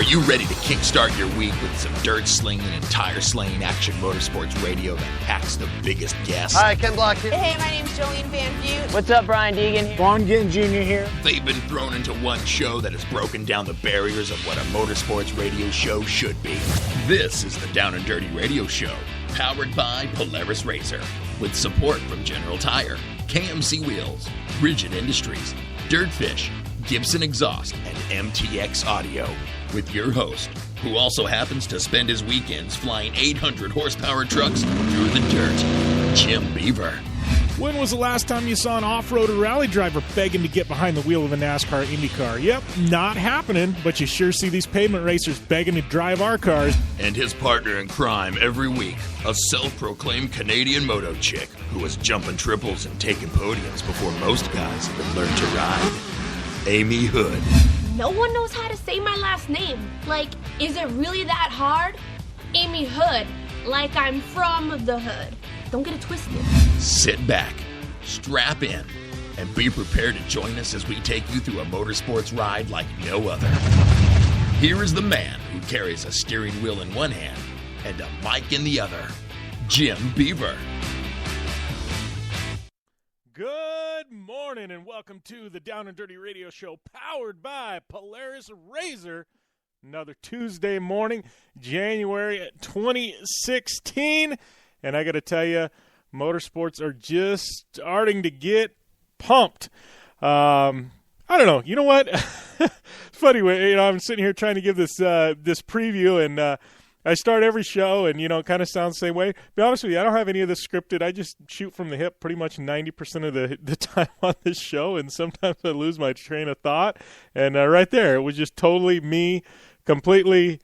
you ready to kickstart your week with some dirt slinging and tire slaying action motorsports radio that packs the biggest guests? Hi, Ken Block here. Hey, my name's Jolene Van Butte. What's up, Brian Deegan here. Vaughn Ginn Jr. here. They've been thrown into one show that has broken down the barriers of what a motorsports radio show should be. This is the Down and Dirty Radio Show, powered by Polaris Razor, with support from General Tire, KMC Wheels, Rigid Industries, DirtFish, Gibson Exhaust, and MTX Audio, with your host, who also happens to spend his weekends flying 800 horsepower trucks through the dirt, Jim Beaver. When was the last time you saw an off-road or rally driver begging to get behind the wheel of a NASCAR IndyCar? Yep, not happening, but you sure see these pavement racers begging to drive our cars. And his partner in crime every week, a self-proclaimed Canadian moto chick who was jumping triples and taking podiums before most guys even learned to ride, Ami Houde. No one knows how to say my last name. Like, is it really that hard? Ami Houde, like I'm from the hood. Don't get it twisted. Sit back, strap in, and be prepared to join us as we take you through a motorsports ride like no other. Here is the man who carries a steering wheel in one hand and a mic in the other, Jim Beaver. Good morning and welcome to the Down and Dirty Radio Show, powered by Polaris Razor. Another Tuesday morning, January 2016. And I got to tell you, motorsports are just starting to get pumped. I don't know. You know what? Funny way, I'm sitting here trying to give this preview, and I start every show, and it kind of sounds the same way. To be honest with you, I don't have any of this scripted. I just shoot from the hip pretty much 90% of the time on this show, and sometimes I lose my train of thought. And right there, it was just totally me, completely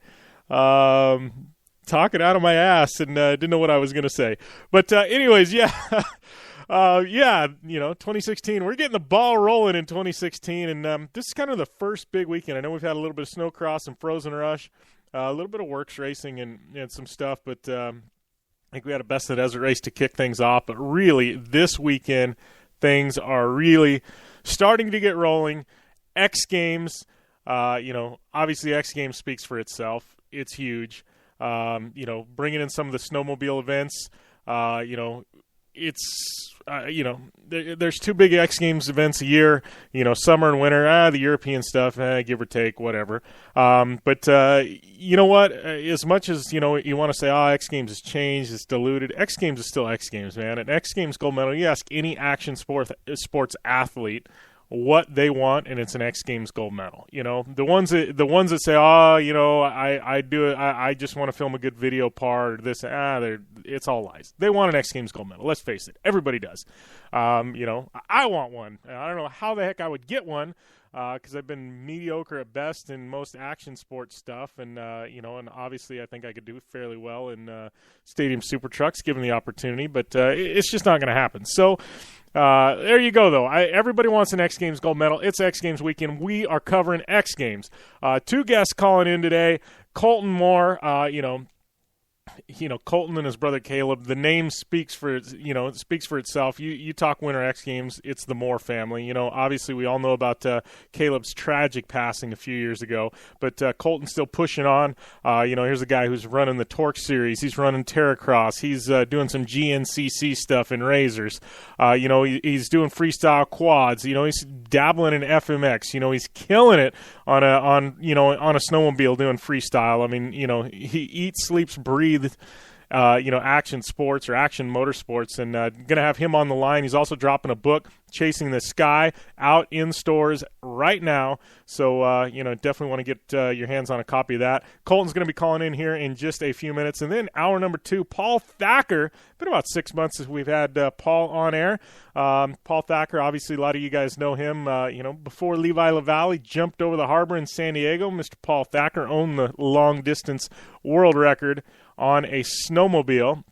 talking out of my ass, and didn't know what I was going to say. But anyways, yeah. 2016, we're getting the ball rolling in 2016, and this is kind of the first big weekend. I know we've had a little bit of snowcross and frozen rush, a little bit of works racing and some stuff, but I think we had a best of the desert race to kick things off. But really, this weekend, things are really starting to get rolling. X Games, obviously X Games speaks for itself. It's huge. Bringing in some of the snowmobile events, there's two big X Games events a year, summer and winter, the European stuff, give or take, whatever. But you know what? As much as, you want to say, X Games has changed, it's diluted, X Games is still X Games, man. An X Games gold medal, you ask any action sports athlete what they want, and it's an X Games gold medal. The ones that say, I just want to film a good video part or this, it's all lies. They want an X Games gold medal. Let's face it, everybody does. I want one. I don't know how the heck I would get one, because I've been mediocre at best in most action sports stuff, and and obviously I think I could do fairly well in stadium super trucks given the opportunity, but it's just not going to happen. So there you go, though. Everybody wants an X Games gold medal. It's X Games weekend. We are covering X Games. Two guests calling in today. Colton Moore, Colton and his brother Caleb. The name speaks for itself. You talk Winter X Games, it's the Moore family. Obviously we all know about Caleb's tragic passing a few years ago, but Colton's still pushing on. Here's a guy who's running the Torque Series. He's running Terracross. He's doing some GNCC stuff in Razors. He's doing freestyle quads. He's dabbling in FMX. He's killing it on a snowmobile doing freestyle. I mean, he eats, sleeps, breathes action sports or action motorsports, and going to have him on the line. He's also dropping a book, Chasing the Sky, out in stores right now. So, definitely want to get your hands on a copy of that. Colton's going to be calling in here in just a few minutes. And then hour number 2, Paul Thacker. Been about 6 months since we've had Paul on air. Paul Thacker, obviously a lot of you guys know him. Before Levi LaValle jumped over the harbor in San Diego, Mr. Paul Thacker owned the long-distance world record on a snowmobile.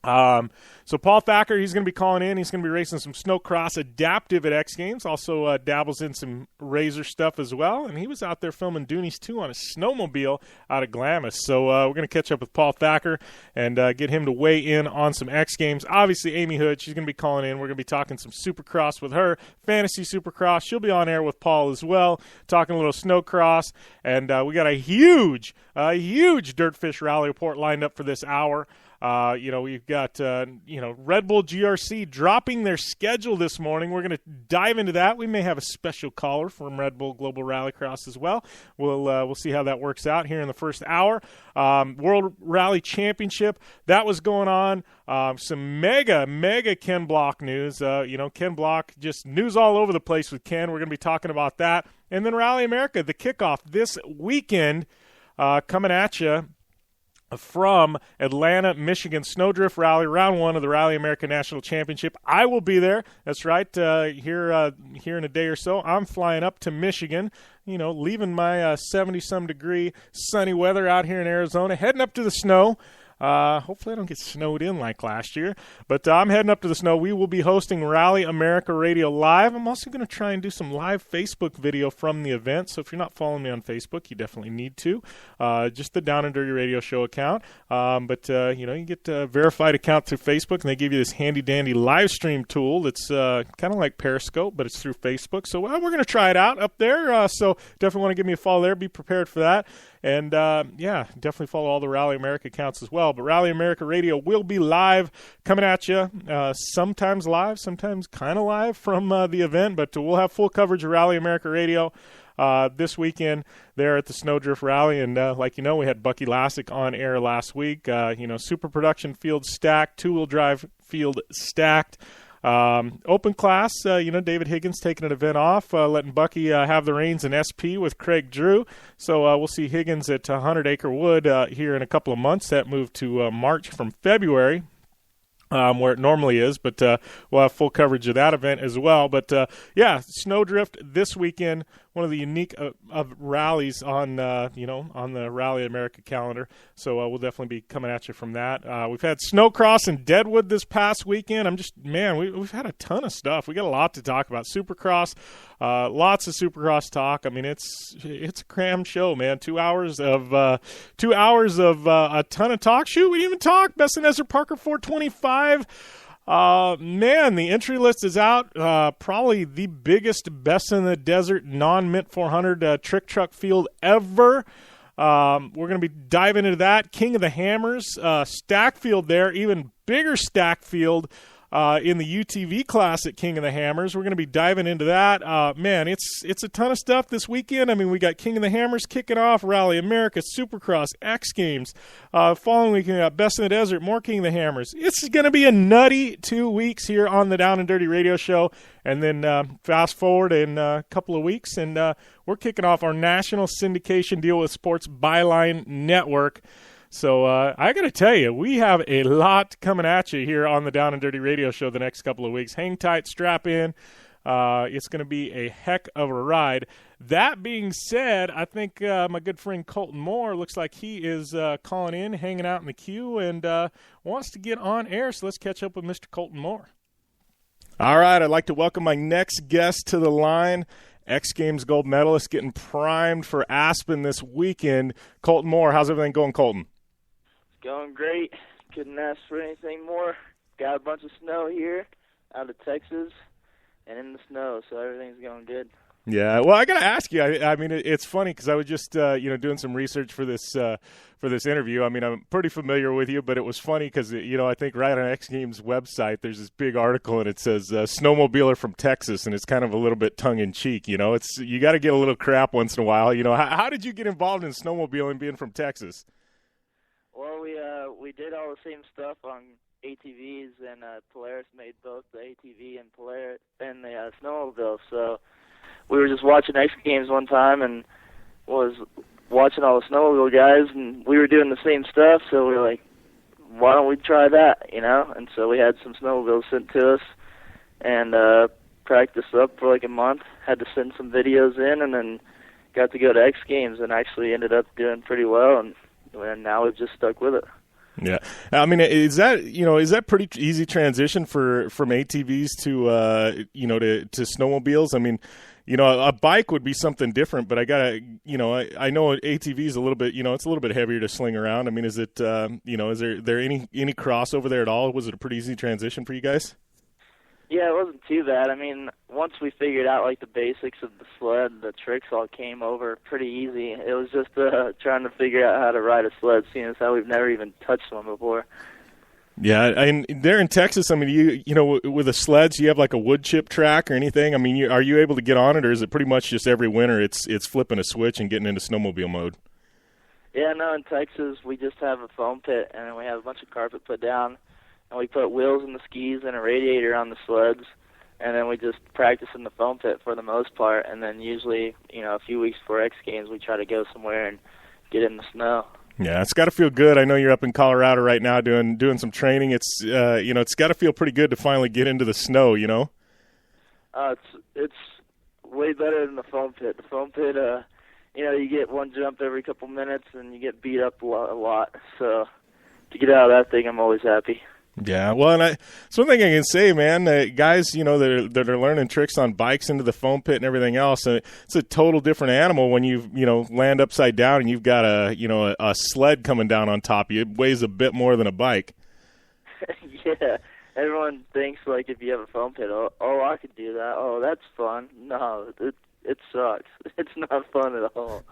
So Paul Thacker, he's going to be calling in. He's going to be racing some Snocross Adaptive at X Games. Also dabbles in some Razor stuff as well. And he was out there filming Doonies 2 on a snowmobile out of Glamis. So we're going to catch up with Paul Thacker and get him to weigh in on some X Games. Obviously, Ami Houde, she's going to be calling in. We're going to be talking some Supercross with her, Fantasy Supercross. She'll be on air with Paul as well, talking a little Snocross. And we got a huge DirtFish Rally Report lined up for this hour. We've got, Red Bull GRC dropping their schedule this morning. We're going to dive into that. We may have a special caller from Red Bull Global Rallycross as well. We'll see how that works out here in the first hour. World Rally Championship, that was going on. Some mega Ken Block news. Ken Block, just news all over the place with Ken. We're going to be talking about that. And then Rally America, the kickoff this weekend, coming at you from Atlanta, Michigan, Snowdrift Rally, round 1 of the Rally America National Championship. I will be there. That's right. Here in a day or so, I'm flying up to Michigan, leaving my 70-some degree sunny weather out here in Arizona, heading up to the snow. Hopefully I don't get snowed in like last year. But I'm heading up to the snow. We will be hosting Rally America Radio Live. I'm also going to try and do some live Facebook video from the event. So if you're not following me on Facebook, you definitely need to. Just the Down and Dirty Radio Show account. You get a verified account through Facebook, and they give you this handy-dandy live stream tool that's kind of like Periscope, but it's through Facebook. So we're going to try it out up there. So definitely want to give me a follow there. Be prepared for that. And, definitely follow all the Rally America accounts as well. But Rally America Radio will be live, coming at you, sometimes live, sometimes kind of live from the event. But we'll have full coverage of Rally America Radio this weekend there at the Snowdrift Rally. And we had Bucky Lassick on air last week. Super production field stacked, two-wheel drive field stacked. Open class, David Higgins taking an event off, letting Bucky have the reins in SP with Craig Drew. So we'll see Higgins at 100 Acre Wood here in a couple of months. That moved to March from February. Where it normally is, but we'll have full coverage of that event as well. But, Snowdrift this weekend, one of the unique of rallies on the Rally America calendar. So we'll definitely be coming at you from that. We've had Snowcross in Deadwood this past weekend. We've had a ton of stuff. We got a lot to talk about. Supercross, lots of Supercross talk. I mean, it's a cram show, man. 2 hours of a ton of talk. Shoot, we didn't even talk. Best in Desert Parker 425. The entry list is out. Probably the biggest Best in the Desert non-Mint 400 trick truck field ever. We're going to be diving into that. King of the Hammers, stack field there, even bigger stack field in the UTV class at King of the Hammers. We're going to be diving into that. It's a ton of stuff this weekend. I mean, we got King of the Hammers kicking off, Rally America, Supercross, X Games. Following weekend, we got Best in the Desert, more King of the Hammers. It's going to be a nutty 2 weeks here on the Down and Dirty Radio Show. And then fast forward in a couple of weeks, and we're kicking off our national syndication deal with Sports Byline Network. So I got to tell you, we have a lot coming at you here on the Down and Dirty Radio Show the next couple of weeks. Hang tight, strap in. It's going to be a heck of a ride. That being said, I think my good friend Colton Moore looks like he is calling in, hanging out in the queue, and wants to get on air. So let's catch up with Mr. Colton Moore. All right, I'd like to welcome my next guest to the line. X Games gold medalist getting primed for Aspen this weekend. Colton Moore, how's everything going, Colton? Going great. Couldn't ask for anything more. Got a bunch of snow here out of Texas and in the snow, so everything's going good. Yeah, well, I got to ask you. I mean, it's funny because I was just doing some research for this interview. I mean, I'm pretty familiar with you, but it was funny because I think right on X Games website there's this big article and it says snowmobiler from Texas, and it's kind of a little bit tongue in cheek. It's you got to get a little crap once in a while. How did you get involved in snowmobiling being from Texas? Well, we did all the same stuff on ATVs, and Polaris made both the ATV and Polaris and the snowmobile. So we were just watching X Games one time and was watching all the snowmobile guys, and we were doing the same stuff. So we were like, why don't we try that, And so we had some snowmobiles sent to us and practiced up for like a month. Had to send some videos in, and then got to go to X Games and actually ended up doing pretty well. And now we've just stuck with it. Yeah, I mean, is that pretty easy transition from ATVs to to snowmobiles? I mean, a bike would be something different, but I know ATV is a little bit, it's a little bit heavier to sling around. I mean, is it, is there any crossover there at all? Was it a pretty easy transition for you guys? Yeah, it wasn't too bad. I mean, once we figured out like the basics of the sled, the tricks all came over pretty easy. It was just trying to figure out how to ride a sled, seeing as how we've never even touched one before. Yeah, and there in Texas, I mean, with the sleds, you have like a wood chip track or anything? I mean, are you able to get on it, or is it pretty much just every winter it's flipping a switch and getting into snowmobile mode? Yeah, no, in Texas, we just have a foam pit, and then we have a bunch of carpet put down, and we put wheels in the skis and a radiator on the sleds, and then we just practice in the foam pit for the most part, and then usually, a few weeks before X Games, we try to go somewhere and get in the snow. Yeah, it's got to feel good. I know you're up in Colorado right now doing some training. It's it's got to feel pretty good to finally get into the snow. It's way better than the foam pit. The foam pit, you get one jump every couple minutes and you get beat up a lot. So to get out of that thing, I'm always happy. Yeah, well, and it's one thing I can say, man, guys, that are learning tricks on bikes into the foam pit and everything else, it's a total different animal when you land upside down and you've got a sled coming down on top of you. It weighs a bit more than a bike. Yeah, everyone thinks like if you have a foam pit, oh, I could do that. Oh, that's fun. No, it sucks. It's not fun at all.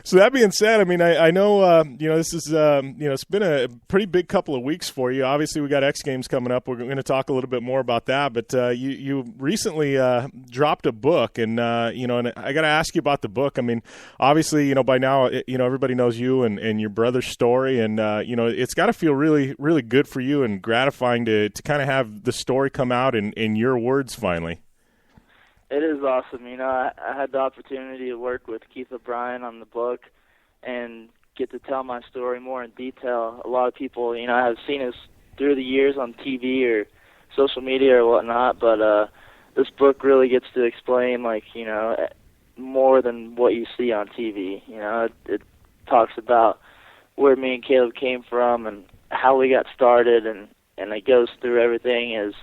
So that being said, I mean, I know, this is, it's been a pretty big couple of weeks for you. Obviously, we got X Games coming up. We're going to talk a little bit more about that. But you recently dropped a book, and and I got to ask you about the book. I mean, obviously, by now, everybody knows you and your brother's story, and it's got to feel really, really good for you and gratifying to kind of have the story come out in your words finally. It is awesome. I had the opportunity to work with Keith O'Brien on the book and get to tell my story more in detail. A lot of people, have seen us through the years on TV or social media or whatnot, but this book really gets to explain, more than what you see on TV. It talks about where me and Caleb came from and how we got started, and it goes through everything as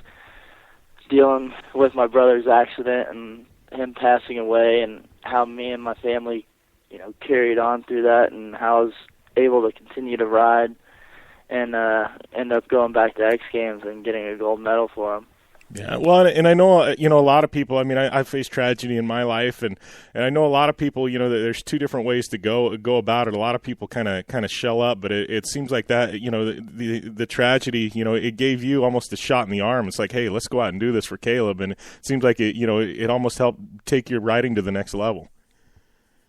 dealing with my brother's accident and him passing away, and how me and my family, carried on through that, and how I was able to continue to ride and end up going back to X Games and getting a gold medal for him. Yeah, well, and I know, a lot of people, I mean, I've faced tragedy in my life, and I know a lot of people, that there's two different ways to go about it. A lot of people kind of shell up, but it seems like that, the tragedy, it gave you almost a shot in the arm. It's like, hey, let's go out and do this for Caleb, and it seems like it almost helped take your riding to the next level.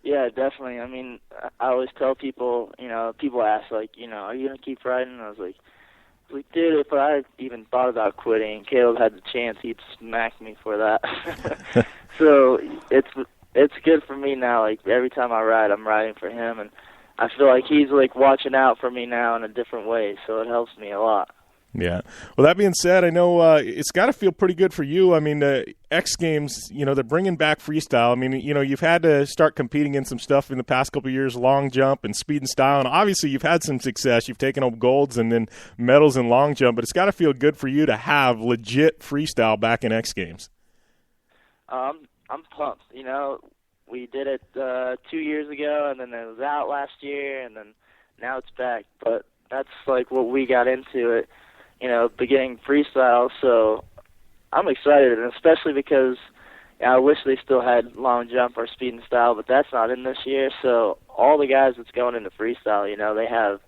Yeah, definitely. I mean, I always tell people, people ask, are you going to keep riding? And I was like, dude, if I even thought about quitting, Caleb had the chance, he'd smack me for that. So it's good for me now. Like, every time I ride, I'm riding for him, and I feel like he's watching out for me now in a different way, so it helps me a lot. Yeah. Well, that being said, I know it's got to feel pretty good for you. I mean, X Games, they're bringing back freestyle. I mean, you've had to start competing in some stuff in the past couple of years, long jump and speed and style, and obviously you've had some success. You've taken home golds and then medals in long jump, but it's got to feel good for you to have legit freestyle back in X Games. I'm pumped. We did it 2 years ago, and then it was out last year, and then now it's back. But that's what we got into it. Beginning freestyle, so I'm excited, and especially because I wish they still had long jump or speed and style, but that's not in this year, so all the guys that's going into freestyle, they have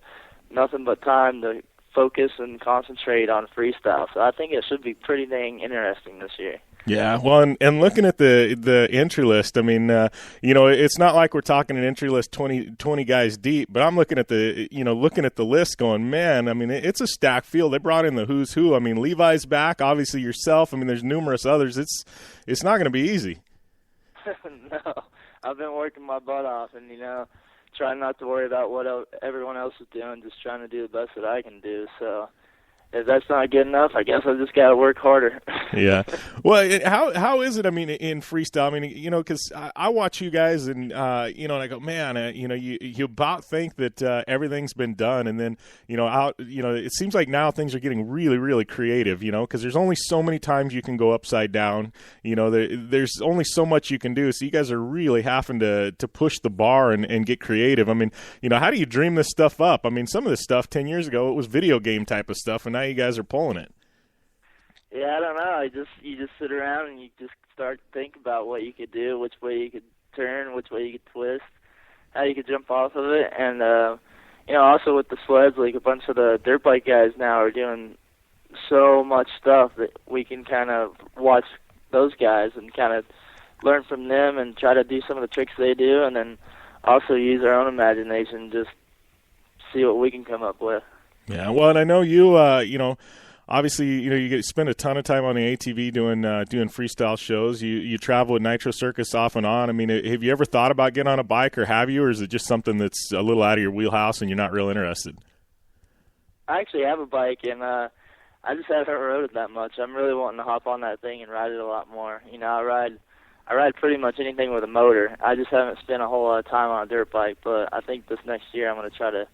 nothing but time to focus and concentrate on freestyle, so I think it should be pretty dang interesting this year. Yeah, well, and looking at the entry list, I mean, it's not like we're talking an entry list 20 guys deep, but I'm looking at the list going, man, I mean, it's a stacked field. They brought in the who's who. I mean, Levi's back, obviously yourself. I mean, there's numerous others. It's not going to be easy. No, I've been working my butt off, and trying not to worry about what everyone else is doing, just trying to do the best that I can do. So if that's not good enough, I guess I just got to work harder. Yeah. Well, how is it? I mean, in freestyle, I mean, because I watch you guys, and and I go, man, you about think that everything's been done, and then it seems like now things are getting really, really creative, because there's only so many times you can go upside down. There's only so much you can do. So you guys are really having to push the bar and get creative. I mean, how do you dream this stuff up? I mean, some of this stuff 10 years ago, it was video game type of stuff, and now you guys are pulling it. Yeah, I don't know. You just sit around and you just start to think about what you could do, which way you could turn, which way you could twist, how you could jump off of it, and also with the sleds, like a bunch of the dirt bike guys now are doing so much stuff that we can kind of watch those guys and kind of learn from them and try to do some of the tricks they do, and then also use our own imagination, just see what we can come up with. Yeah, well, and I know you, obviously, you spend a ton of time on the ATV doing freestyle shows. You travel with Nitro Circus off and on. I mean, have you ever thought about getting on a bike, or have you, or is it just something that's a little out of your wheelhouse and you're not real interested? I actually have a bike, and I just haven't rode it that much. I'm really wanting to hop on that thing and ride it a lot more. I ride pretty much anything with a motor. I just haven't spent a whole lot of time on a dirt bike, but I think this next year I'm going to try to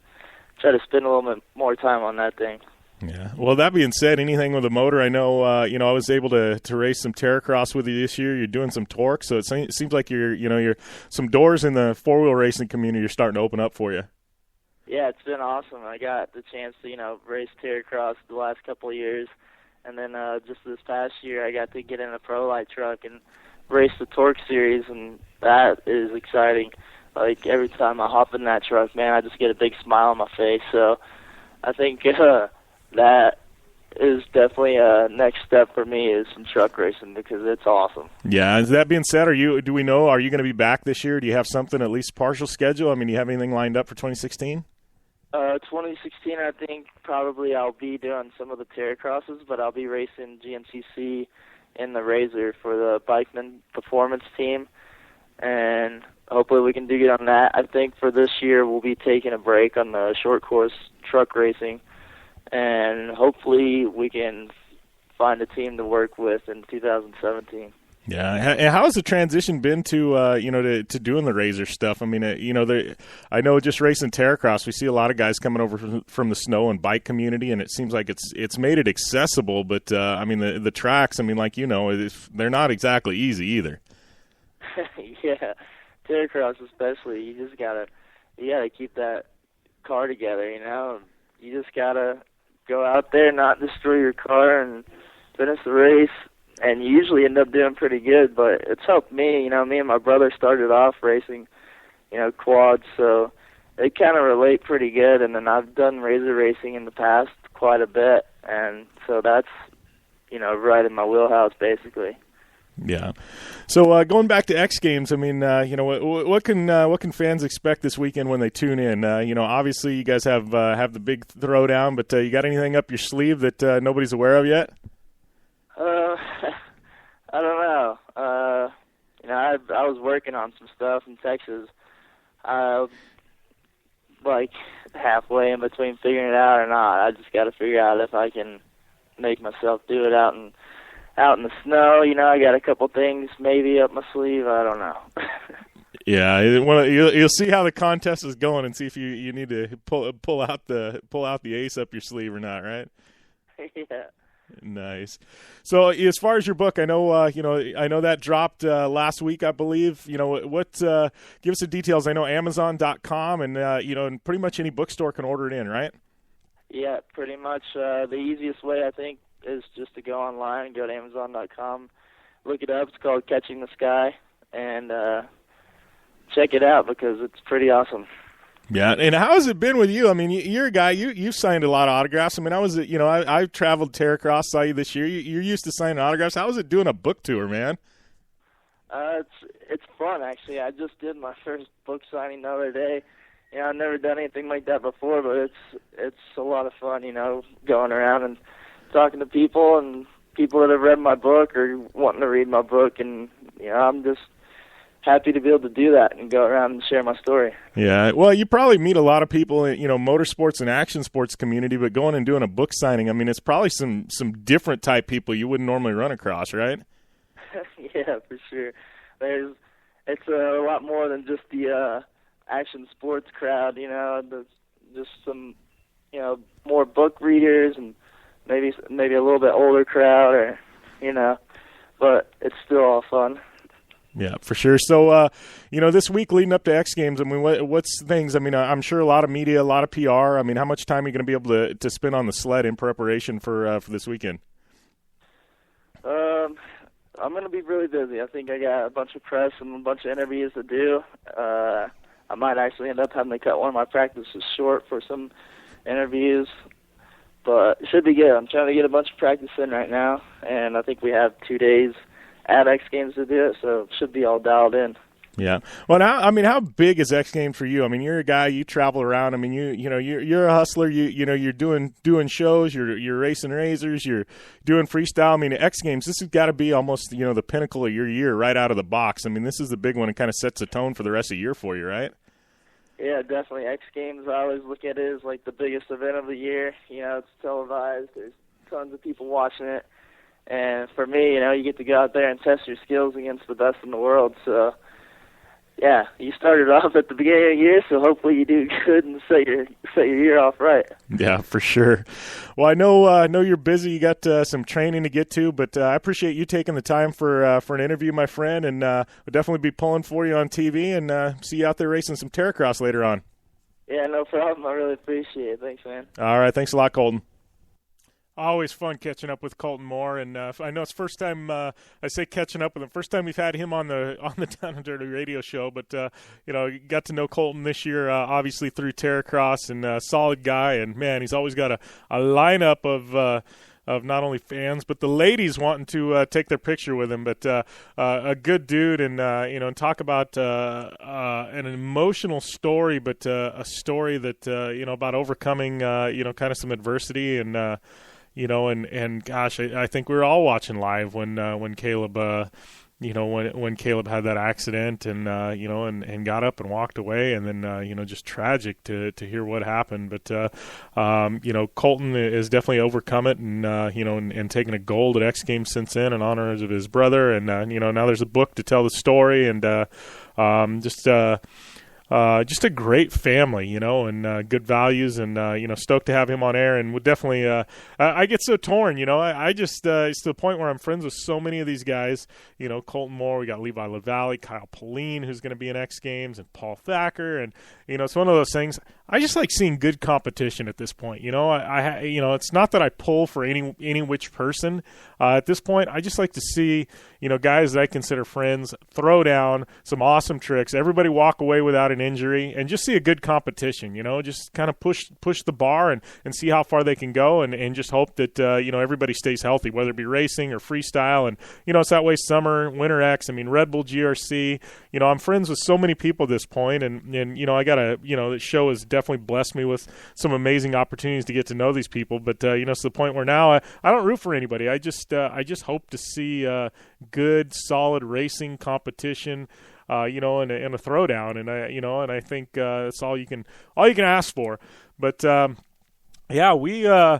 spend a little bit more time on that thing. Yeah. Well, that being said, anything with a motor, I know, I was able to race some Terracross with you this year. You're doing some torque, so it seems like you're some doors in the four-wheel racing community are starting to open up for you. Yeah, it's been awesome. I got the chance to, race Terracross the last couple of years, and then just this past year I got to get in a Pro Light truck and race the Torque Series, and that is exciting. Like, every time I hop in that truck, man, I just get a big smile on my face. So I think that is definitely a next step for me, is some truck racing, because it's awesome. Yeah. That being said, are you going to be back this year? Do you have something, at least partial schedule? I mean, do you have anything lined up for 2016? 2016, I think probably I'll be doing some of the Terracrosses, but I'll be racing GNCC in the Razor for the Bikeman Performance team, and hopefully we can do good on that. I think for this year we'll be taking a break on the short course truck racing, and hopefully we can find a team to work with in 2017. Yeah, and how has the transition been to to doing the Razor stuff? I mean, I know just racing Terracross, we see a lot of guys coming over from the snow and bike community, and it seems like it's made it accessible. But I mean, the tracks, I mean, like they're not exactly easy either. Yeah, Terracross especially, you gotta keep that car together. You just gotta go out there, not destroy your car, and finish the race. And you usually end up doing pretty good, but it's helped me. Me and my brother started off racing, quads, so they kind of relate pretty good. And then I've done Razor racing in the past quite a bit, and so that's, right in my wheelhouse, basically. Yeah. So going back to X Games, I mean, what can fans expect this weekend when they tune in? Obviously you guys have the big throwdown, but you got anything up your sleeve that nobody's aware of yet? I don't know. I was working on some stuff in Texas, like halfway in between figuring it out or not. I just got to figure out if I can make myself do it out in the snow. I got a couple things maybe up my sleeve. I don't know. Yeah, you'll see how the contest is going and see if you need to pull out the ace up your sleeve or not, right? Yeah. Nice. So as far as your book, I know that dropped last week, I believe. What give us the details. I know Amazon.com and pretty much any bookstore can order it in, right? Yeah, pretty much. The easiest way, I think, is just to go online and go to Amazon.com, look it up. It's called Catching the Sky, and check it out because it's pretty awesome. Yeah, and how has it been with you? I mean, you're a guy, you've signed a lot of autographs. I mean, I traveled Terracross, saw you this year. You're used to signing autographs. How is it doing a book tour, man? It's fun, actually. I just did my first book signing the other day. I've never done anything like that before, but it's a lot of fun, going around and talking to people and people that have read my book or wanting to read my book, and I'm just happy to be able to do that and go around and share my story. Yeah, well, you probably meet a lot of people in, motorsports and action sports community, but going and doing a book signing, I mean, it's probably some different type people you wouldn't normally run across, right? Yeah, for sure. It's a lot more than just the action sports crowd, there's just some, more book readers and maybe a little bit older crowd, or, but it's still all fun. Yeah, for sure. So, this week leading up to X Games, I mean, what's things? I mean, I'm sure a lot of media, a lot of PR. I mean, how much time are you going to be able to spend on the sled in preparation for this weekend? I'm going to be really busy. I think I got a bunch of press and a bunch of interviews to do. I might actually end up having to cut one of my practices short for some interviews, but it should be good. I'm trying to get a bunch of practice in right now, and I think we have 2 days at X Games to do it, so it should be all dialed in. Yeah. Well, how big is X Games for you? I mean, you're a guy, you travel around. I mean, you're a hustler. You're doing shows. You're racing razors. You're doing freestyle. I mean, X Games, this has got to be almost the pinnacle of your year right out of the box. I mean, this is the big one. It kind of sets the tone for the rest of the year for you, right? Yeah, definitely. X Games, I always look at it as like the biggest event of the year. It's televised. There's tons of people watching it. And for me, you get to go out there and test your skills against the best in the world. So, yeah, you started off at the beginning of the year, so hopefully you do good and set your year off right. Yeah, for sure. Well, I know you're busy. You got some training to get to, but I appreciate you taking the time for an interview, my friend, and we'll definitely be pulling for you on TV and see you out there racing some Terracross later on. Yeah, no problem. I really appreciate it. Thanks, man. All right, thanks a lot, Colton. Always fun catching up with Colton Moore, and I know it's first time I say catching up with him. First time we've had him on the Down and Dirty radio show, but got to know Colton this year, obviously through Terracross, and solid guy, and man, he's always got a lineup of not only fans but the ladies wanting to take their picture with him. But a good dude, and talk about an emotional story, but a story that about overcoming kind of some adversity and. And gosh, I think we were all watching live when Caleb, when Caleb had that accident and and got up and walked away, and then just tragic to hear what happened. But Colton has definitely overcome it, and and taken a gold at X Games since then in honor of his brother, and now there's a book to tell the story, and just a great family, and good values, and stoked to have him on air, and would definitely. I get so torn, I just it's to the point where I'm friends with so many of these guys. Colton Moore, we got Levi LaValle, Kyle Pauline, who's going to be in X Games, and Paul Thacker, and it's one of those things. I just like seeing good competition at this point. It's not that I pull for any which person. At this point, I just like to see guys that I consider friends throw down some awesome tricks. Everybody walk away without an injury, and just see a good competition. Just kind of push the bar and see how far they can go, and just hope that everybody stays healthy, whether it be racing or freestyle. And it's that way summer, winter X. I mean, Red Bull GRC. I'm friends with so many people at this point, and I got the show has definitely blessed me with some amazing opportunities to get to know these people. But it's the point where now I don't root for anybody. I just hope to see good, solid racing competition. And a throwdown, and I think that's all you can ask for. But we're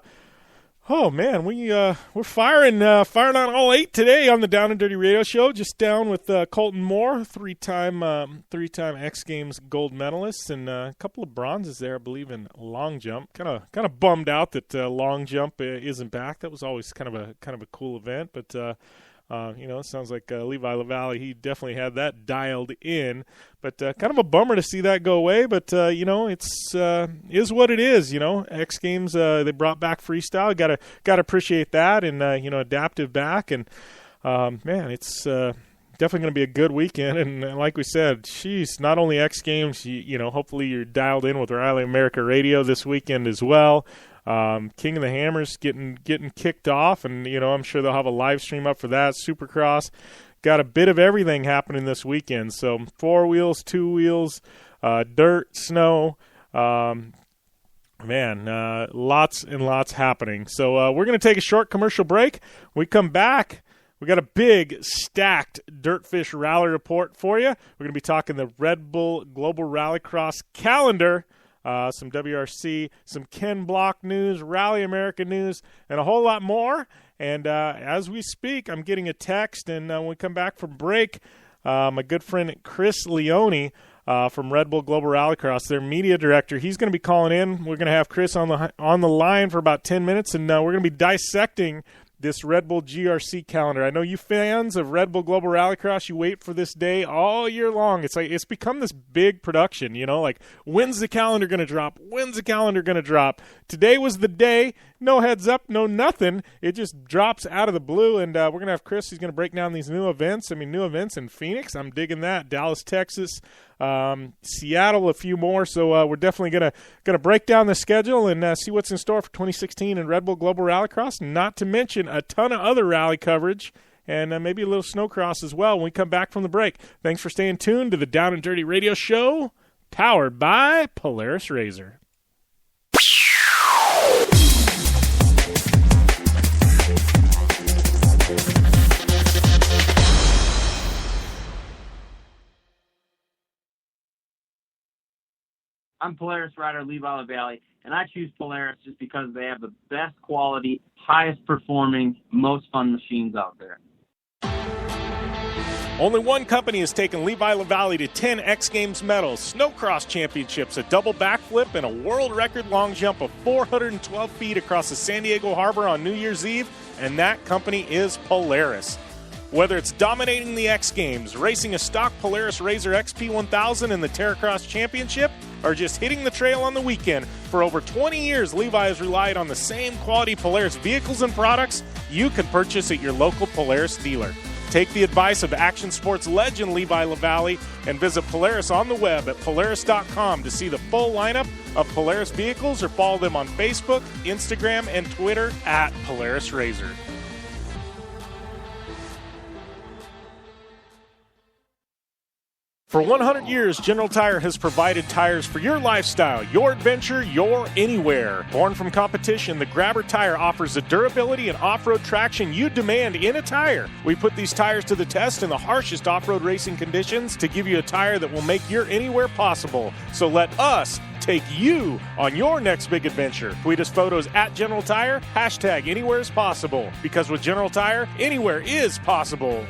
firing on all 8 today on the Down and Dirty Radio Show. Just down with Colton Moore, three-time X Games gold medalist, and a couple of bronzes there, I believe, in long jump. Kind of bummed out that long jump isn't back. That was always kind of a cool event, but. It sounds like Levi LaValle, he definitely had that dialed in, but kind of a bummer to see that go away. But it's is what it is. X Games they brought back freestyle. Got to appreciate that, and adaptive back, and it's definitely going to be a good weekend. And like we said, not only X Games. Hopefully you're dialed in with Rally America Radio this weekend as well. King of the Hammers getting kicked off, and I'm sure they'll have a live stream up for that. Supercross, got a bit of everything happening this weekend. So 4 wheels, 2 wheels, dirt, snow, lots and lots happening. So we're going to take a short commercial break. When we come back, We got a big, stacked DirtFish Rally Report for you. We're going to be talking the Red Bull Global Rallycross calendar, some WRC, some Ken Block news, Rally America news, and a whole lot more. And as we speak, I'm getting a text, and when we come back from break, my good friend Chris Leone from Red Bull Global Rallycross, their media director, he's going to be calling in. We're going to have Chris on the line for about 10 minutes, and we're going to be dissecting this Red Bull GRC calendar. I know you fans of Red Bull Global Rallycross, you wait for this day all year long. It's like it's become this big production, like when's the calendar going to drop? When's the calendar going to drop? Today was the day. No heads up, no nothing. It just drops out of the blue, and we're going to have Chris. He's going to break down these new events. New events in Phoenix. I'm digging that. Dallas, Texas, Seattle, a few more. So we're definitely gonna break down the schedule and see what's in store for 2016 in Red Bull Global Rallycross. Not to mention a ton of other rally coverage and maybe a little snowcross as well when we come back from the break. Thanks for staying tuned to the Down and Dirty Radio Show, powered by Polaris RZR. I'm Polaris rider Levi LaValle, and I choose Polaris just because they have the best quality, highest performing, most fun machines out there. Only one company has taken Levi LaValle to 10 X Games medals, snowcross championships, a double backflip, and a world record long jump of 412 feet across the San Diego Harbor on New Year's Eve, and that company is Polaris. Whether it's dominating the X Games, racing a stock Polaris RZR XP1000 in the Terracross Championship, or just hitting the trail on the weekend, for over 20 years, Levi has relied on the same quality Polaris vehicles and products you can purchase at your local Polaris dealer. Take the advice of action sports legend Levi LaValle and visit Polaris on the web at Polaris.com to see the full lineup of Polaris vehicles, or follow them on Facebook, Instagram, and Twitter at Polaris RZR. For 100 years, General Tire has provided tires for your lifestyle, your adventure, your anywhere. Born from competition, the Grabber tire offers the durability and off-road traction you demand in a tire. We put these tires to the test in the harshest off-road racing conditions to give you a tire that will make your anywhere possible. So let us take you on your next big adventure. Tweet us photos at General Tire, hashtag anywhere is possible. Because with General Tire, anywhere is possible.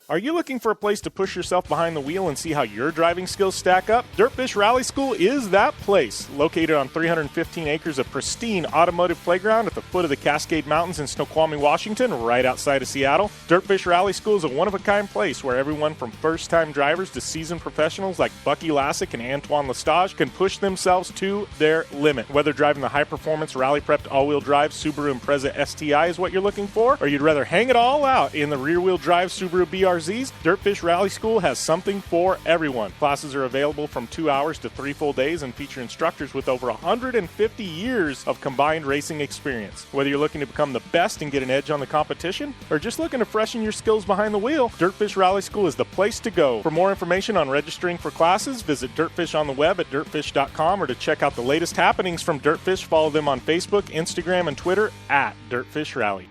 Are you looking for a place to push yourself behind the wheel and see how your driving skills stack up? DirtFish Rally School is that place. Located on 315 acres of pristine automotive playground at the foot of the Cascade Mountains in Snoqualmie, Washington, right outside of Seattle, DirtFish Rally School is a one-of-a-kind place where everyone from first-time drivers to seasoned professionals like Bucky Lassick and Antoine Lestage can push themselves to their limit. Whether driving the high-performance, rally-prepped all-wheel drive Subaru Impreza STI is what you're looking for, or you'd rather hang it all out in the rear-wheel drive Subaru BRZs, DirtFish Rally School has something for everyone. Classes are available from 2 hours to 3 full days and feature instructors with over 150 years of combined racing experience. Whether you're looking to become the best and get an edge on the competition, or just looking to freshen your skills behind the wheel, DirtFish Rally School is the place to go. For more information on registering for classes, visit DirtFish on the web at dirtfish.com, or to check out the latest happenings from DirtFish, follow them on Facebook, Instagram, and Twitter at DirtFish Rally.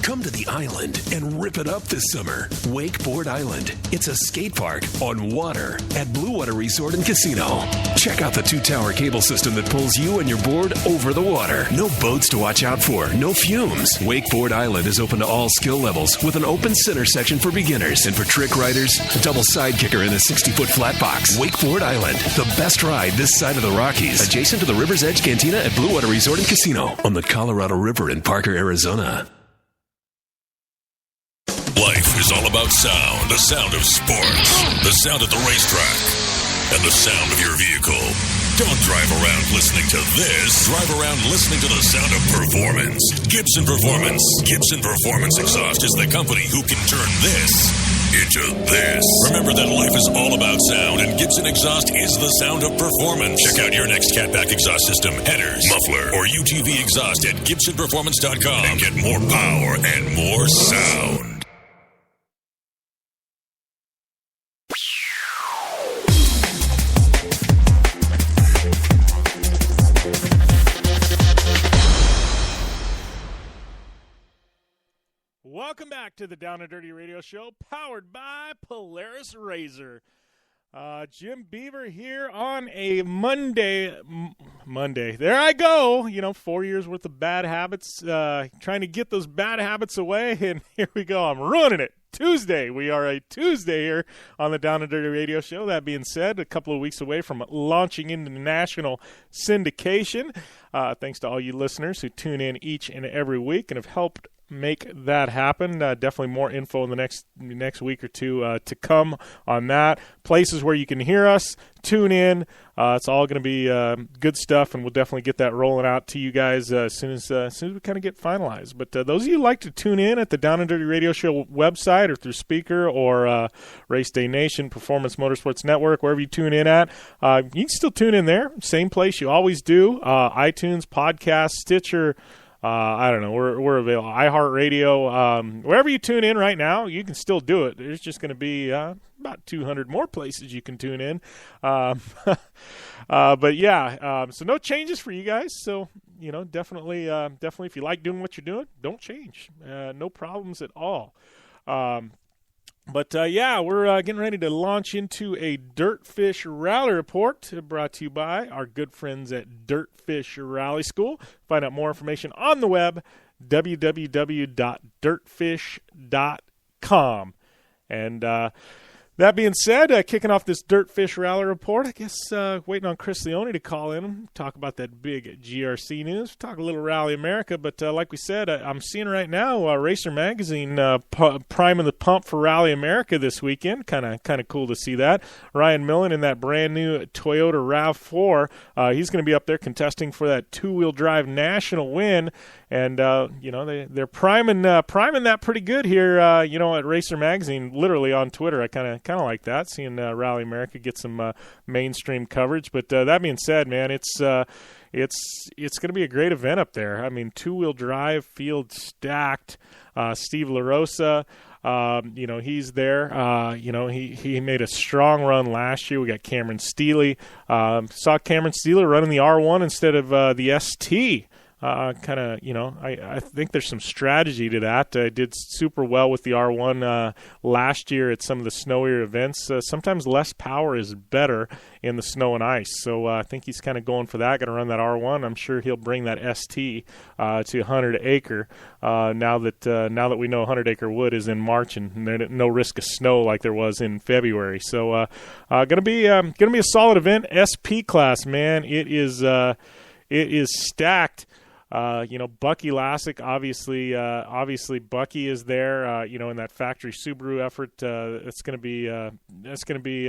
Come to the island and rip it up this summer. Wakeboard Island. It's a skate park on water at Blue Water Resort and Casino. Check out the 2-tower cable system that pulls you and your board over the water. No boats to watch out for. No fumes. Wakeboard Island is open to all skill levels with an open center section for beginners. And for trick riders, a double side kicker in a 60-foot flat box. Wakeboard Island. The best ride this side of the Rockies. Adjacent to the River's Edge Cantina at Blue Water Resort and Casino on the Colorado River in Parker, Arizona. Life is all about sound. The sound of sports. The sound at the racetrack. And the sound of your vehicle. Don't drive around listening to this. Drive around listening to the sound of performance. Gibson Performance. Gibson Performance Exhaust is the company who can turn this into this. Remember that life is all about sound, and Gibson Exhaust is the sound of performance. Check out your next catback exhaust system, headers, muffler, or UTV exhaust at GibsonPerformance.com and get more power and more sound. back to the Down and Dirty Radio Show, powered by Polaris Razor. Jim Beaver here on a Monday. There I go. 4 years worth of bad habits, trying to get those bad habits away, and here we go. I'm ruining it. Tuesday. We are a Tuesday here on the Down and Dirty Radio Show. That being said, a couple of weeks away from launching into national syndication. Thanks to all you listeners who tune in each and every week and have helped make that happen. Definitely more info in the next week or two to come on that. Places where you can hear us, tune in. It's all going to be good stuff, and we'll definitely get that rolling out to you guys as soon as we kind of get finalized. But those of you who like to tune in at the Down and Dirty Radio Show website or through Speaker or Race Day Nation, Performance Motorsports Network, wherever you tune in at, you can still tune in there. Same place you always do. iTunes, Podcast, Stitcher, I don't know. We're available. iHeartRadio, wherever you tune in right now, you can still do it. There's just going to be about 200 more places you can tune in. But yeah, so no changes for you guys. So definitely, if you like doing what you're doing, don't change. No problems at all. But yeah, we're getting ready to launch into a DirtFish Rally Report brought to you by our good friends at DirtFish Rally School. Find out more information on the web, www.dirtfish.com. And that being said, kicking off this DirtFish Rally Report, I guess waiting on Chris Leone to call in, talk about that big GRC news, talk a little Rally America. But like we said, I'm seeing right now Racer Magazine priming the pump for Rally America this weekend. Kind of cool to see that. Ryan Millen in that brand new Toyota RAV4, he's going to be up there contesting for that two-wheel drive national win. And they're priming that pretty good here. At Racer Magazine, literally on Twitter. I kind of like that, seeing Rally America get some mainstream coverage. But that being said, man, it's going to be a great event up there. I mean, two-wheel drive, field stacked. Steve LaRosa, he's there. He made a strong run last year. We got Cameron Steele. Saw Cameron Steele running the R1 instead of the ST. I think there's some strategy to that. Did super well with the R1 last year at some of the snowier events. Sometimes less power is better in the snow and ice. So I think he's kind of going for that. Going to run that R1. I'm sure he'll bring that ST to 100 acre. Now that we know 100 acre wood is in March and there's no risk of snow like there was in February. So gonna be a solid event. SP class, man. It is stacked. Bucky Lassick, obviously Bucky is there, in that factory Subaru effort. That's going to be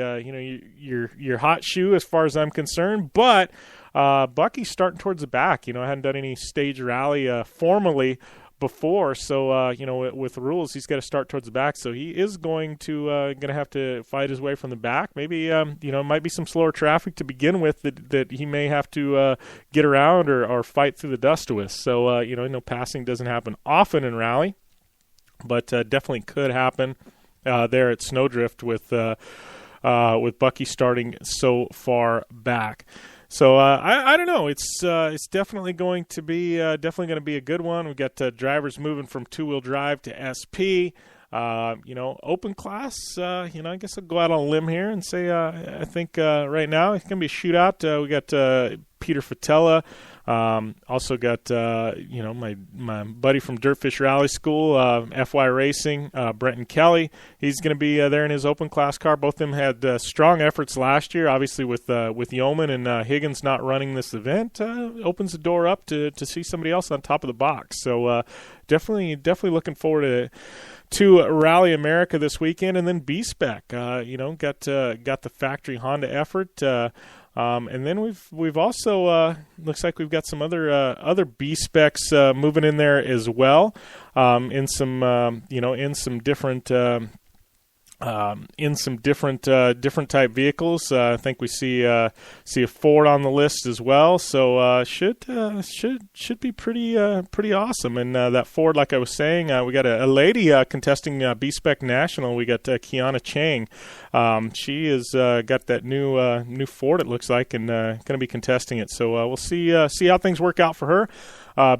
your hot shoe as far as I'm concerned. But Bucky's starting towards the back. I hadn't done any stage rally formally before, so with the rules, he's got to start towards the back. So he is going to have to fight his way from the back. Maybe might be some slower traffic to begin with that he may have to get around or fight through the dust with. So passing doesn't happen often in rally, but definitely could happen there at Snowdrift with Bucky starting so far back. So I don't know. It's definitely going to be a good one. We've got drivers moving from two-wheel drive to SP. Open class. I guess I'll go out on a limb here and say I think right now it's going to be a shootout. We got Peter Fatella. Also got my buddy from DirtFish Rally School, FY Racing, Brenton Kelly. He's going to be there in his open class car. Both of them had strong efforts last year. Obviously, with Yeoman and Higgins not running this event, opens the door up to see somebody else on top of the box. So definitely looking forward to Rally America this weekend, and then B-Spec. Got the factory Honda effort. And then we've also looks like we've got some other B specs moving in there as well, in some different type vehicles. I think we see a Ford on the list as well. So should be pretty awesome. And that Ford, like I was saying, we got a lady contesting B-Spec National. We got Kiana Chang. She has got that new Ford, it looks like, and going to be contesting it. So we'll see how things work out for her.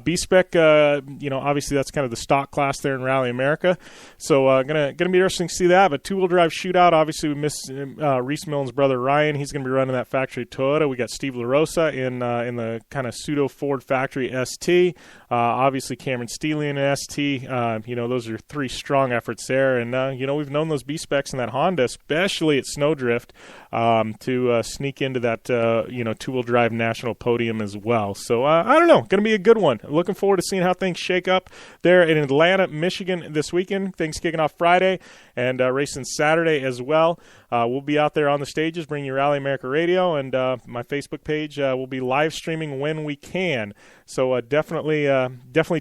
B-Spec, obviously that's kind of the stock class there in Rally America. So gonna be interesting to see that. But two-wheel drive shootout, obviously we miss Reese Millen's brother Ryan. He's going to be running that factory Toyota. We got Steve LaRosa in the kind of pseudo Ford factory ST. Obviously Cameron Steele in ST. Those are three strong efforts there. And, we've known those B-Specs in that Honda, especially at Snowdrift, to sneak into that, two-wheel drive national podium as well. So, I don't know. Going to be a good one. Looking forward to seeing how things shake up there in Atlanta, Michigan this weekend. Things kicking off Friday and racing Saturday as well. We'll be out there on the stages, bringing you Rally America Radio, and my Facebook page will be live streaming when we can. So definitely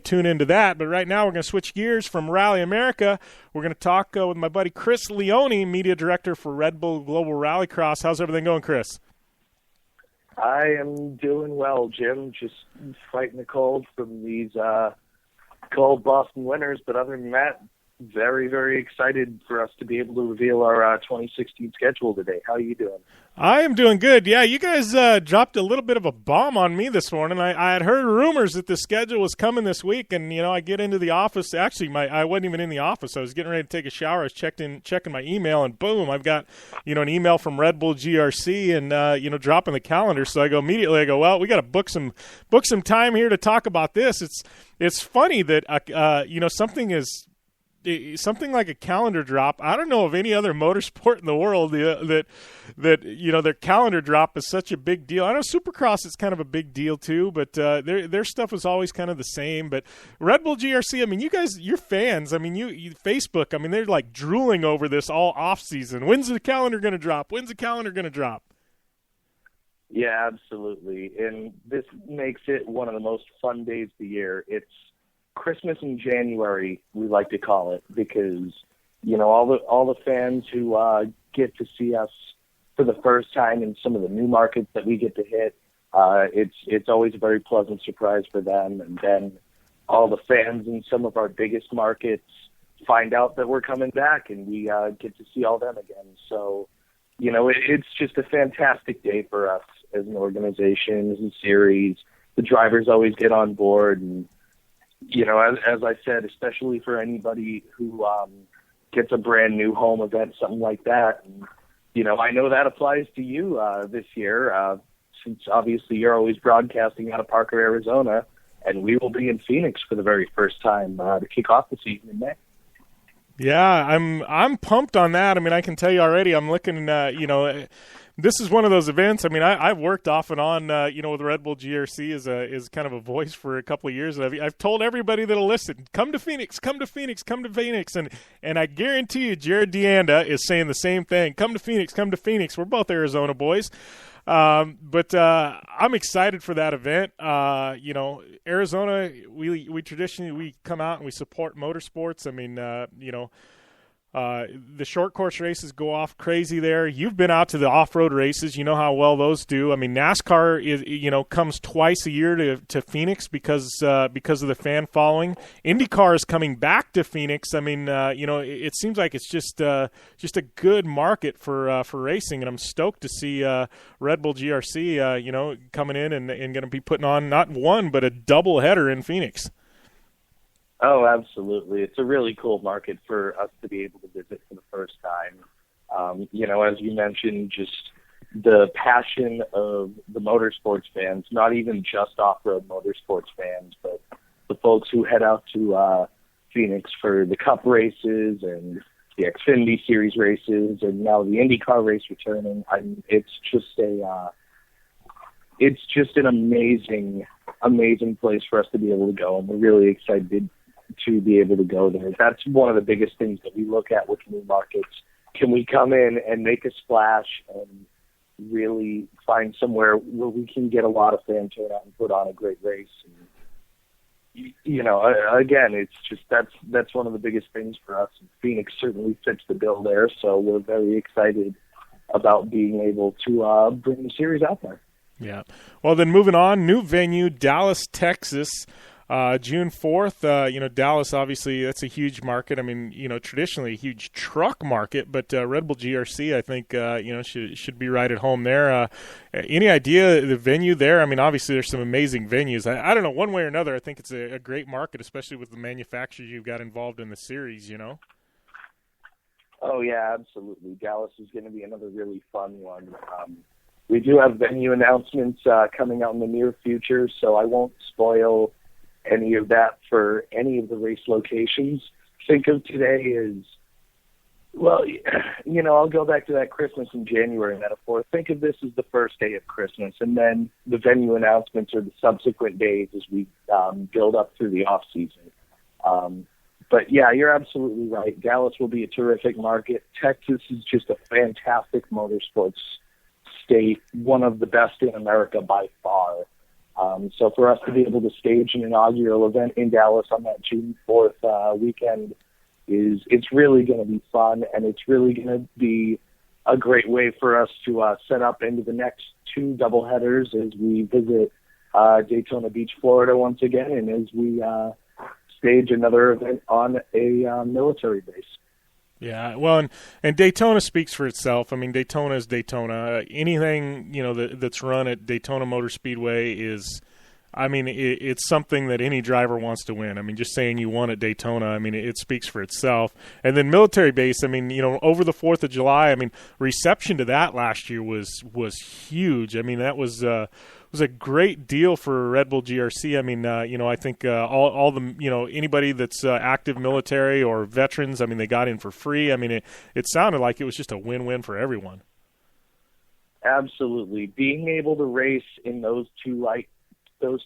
tune into that. But right now we're going to switch gears from Rally America. We're going to talk with my buddy Chris Leone, Media Director for Red Bull Global Rallycross. How's everything going, Chris? I am doing well, Jim. Just fighting the cold from these cold Boston winters. But other than that, very, very excited for us to be able to reveal our 2016 schedule today. How are you doing? I am doing good. Yeah, you guys dropped a little bit of a bomb on me this morning. I had heard rumors that the schedule was coming this week, and, I get into the office. Actually, I wasn't even in the office. I was getting ready to take a shower. I was checking my email, and boom, I've got, an email from Red Bull GRC and, dropping the calendar. So I go, well, we got to book some time here to talk about this. It's funny that, something like a calendar drop. I don't know of any other motorsport in the world that their calendar drop is such a big deal. I know Supercross is kind of a big deal too, but their stuff was always kind of the same. But Red Bull GRC, I mean, you guys, your fans, I mean, you Facebook, I mean, they're like drooling over this all off season. When's the calendar going to drop? Yeah, absolutely. And this makes it one of the most fun days of the year. It's Christmas in January, we like to call it, because all the fans who get to see us for the first time in some of the new markets that we get to hit, it's always a very pleasant surprise for them. And then all the fans in some of our biggest markets find out that we're coming back, and we get to see all them again. So, it's just a fantastic day for us as an organization, as a series. The drivers always get on board, and as I said, especially for anybody who gets a brand new home event, something like that. And, I know that applies to you this year, since obviously you're always broadcasting out of Parker, Arizona, and we will be in Phoenix for the very first time to kick off the season in May. Yeah, I'm pumped on that. I mean, I can tell you already, I'm looking, this is one of those events. I mean, I've worked off and on, with Red Bull GRC as kind of a voice for a couple of years. I've told everybody that'll listen, come to Phoenix, and I guarantee you, Jared Deanda is saying the same thing. Come to Phoenix. We're both Arizona boys. But I'm excited for that event. Arizona, we traditionally come out and we support motorsports. I mean, the short course races go off crazy there. You've been out to the off-road races. You know how well those do. I mean, NASCAR comes twice a year to Phoenix because of the fan following. IndyCar is coming back to Phoenix. I mean, it seems like it's just a good market for racing, and I'm stoked to see Red Bull GRC coming in and going to be putting on not one but a double header in Phoenix. Oh, absolutely. It's a really cool market for us to be able to visit for the first time. As you mentioned, just the passion of the motorsports fans, not even just off-road motorsports fans, but the folks who head out to Phoenix for the Cup races and the Xfinity Series races, and now the IndyCar race returning. It's just an amazing, amazing place for us to be able to go, and we're really excited to be able to go there. That's one of the biggest things that we look at with new markets. Can we come in and make a splash and really find somewhere where we can get a lot of fan turnout and put on a great race? And, again, it's just that's one of the biggest things for us. And Phoenix certainly fits the bill there, so we're very excited about being able to bring the series out there. Yeah. Well, then moving on, new venue, Dallas, Texas. June 4th, Dallas, obviously, that's a huge market. I mean, traditionally a huge truck market, but Red Bull GRC, I think, should be right at home there. Any idea the venue there? I mean, obviously, there's some amazing venues. I don't know, one way or another, I think it's a great market, especially with the manufacturers you've got involved in the series, Oh, yeah, absolutely. Dallas is going to be another really fun one. We do have venue announcements coming out in the near future, so I won't spoil any of that for any of the race locations. Think of today as, well, I'll go back to that Christmas in January metaphor. Think of this as the first day of Christmas, and then the venue announcements are the subsequent days as we build up through the off season. But yeah, you're absolutely right. Dallas will be a terrific market. Texas is just a fantastic motorsports state, one of the best in America by far. So for us to be able to stage an inaugural event in Dallas on that June 4th weekend it's really going to be fun, and it's really going to be a great way for us to set up into the next two doubleheaders as we visit Daytona Beach, Florida once again, and as we stage another event on a military base. Yeah, well, and Daytona speaks for itself. I mean, Daytona is Daytona. Anything, that's run at Daytona Motor Speedway is, I mean, it's something that any driver wants to win. I mean, just saying you won at Daytona, I mean, it speaks for itself. And then military base, I mean, over the 4th of July, I mean, reception to that last year was huge. I mean, that was a great deal for Red Bull GRC. I mean, I think all the, anybody that's active military or veterans, I mean, they got in for free. I mean, it sounded like it was just a win-win for everyone. Absolutely. Being able to race in those two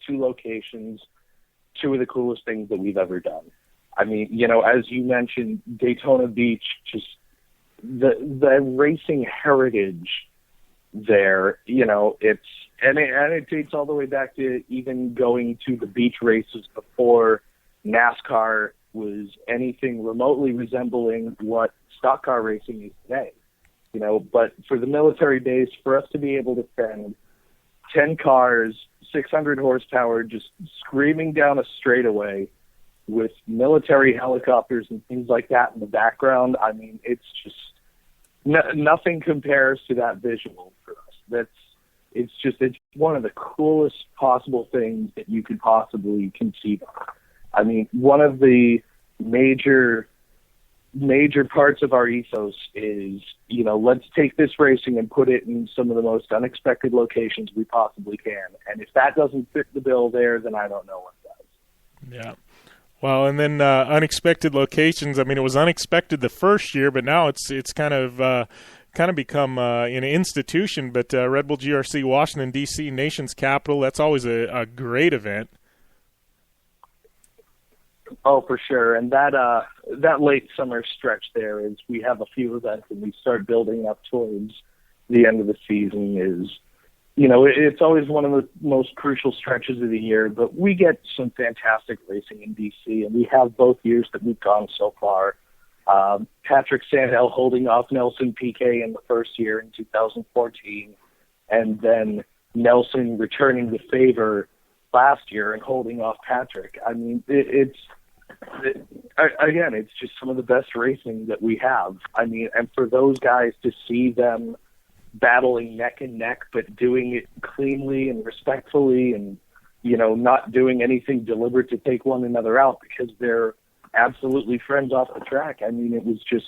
locations, two of the coolest things that we've ever done. I mean, as you mentioned, Daytona Beach, just the racing heritage there, it dates all the way back to even going to the beach races before NASCAR was anything remotely resembling what stock car racing is today. But for the military base, for us to be able to send 10 cars, 600 horsepower, just screaming down a straightaway with military helicopters and things like that in the background, I mean, it's just nothing compares to that visual for us. It's one of the coolest possible things that you could possibly conceive of. I mean, one of the major parts of our ethos is, let's take this racing and put it in some of the most unexpected locations we possibly can. And if that doesn't fit the bill there, then I don't know what does. Yeah. Well, and then unexpected locations. I mean, it was unexpected the first year, but now it's kind of become an institution. But Red Bull GRC, Washington, D.C., nation's capital, that's always a great event. Oh, for sure. And that late summer stretch there is we have a few events and we start building up towards the end of the season is, it's always one of the most crucial stretches of the year, but we get some fantastic racing in DC, and we have both years that we've gone so far. Patrick Sandell holding off Nelson Piquet in the first year in 2014, and then Nelson returning the favor last year and holding off Patrick. I mean, it's just some of the best racing that we have. I mean, and for those guys to see them battling neck and neck, but doing it cleanly and respectfully and, not doing anything deliberate to take one another out because they're absolutely friends off the track. I mean, it was just,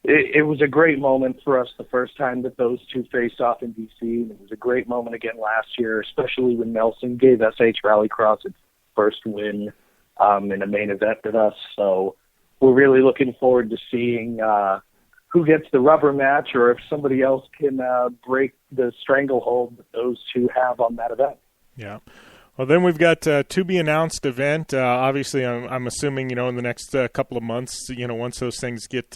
it was a great moment for us the first time that those two faced off in DC. And it was a great moment again last year, especially when Nelson gave SH Rallycross its first win in a main event with us. So we're really looking forward to seeing who gets the rubber match or if somebody else can break the stranglehold that those two have on that event. Yeah. Well, then we've got to be announced event. Obviously, I'm assuming in the next couple of months, once those things get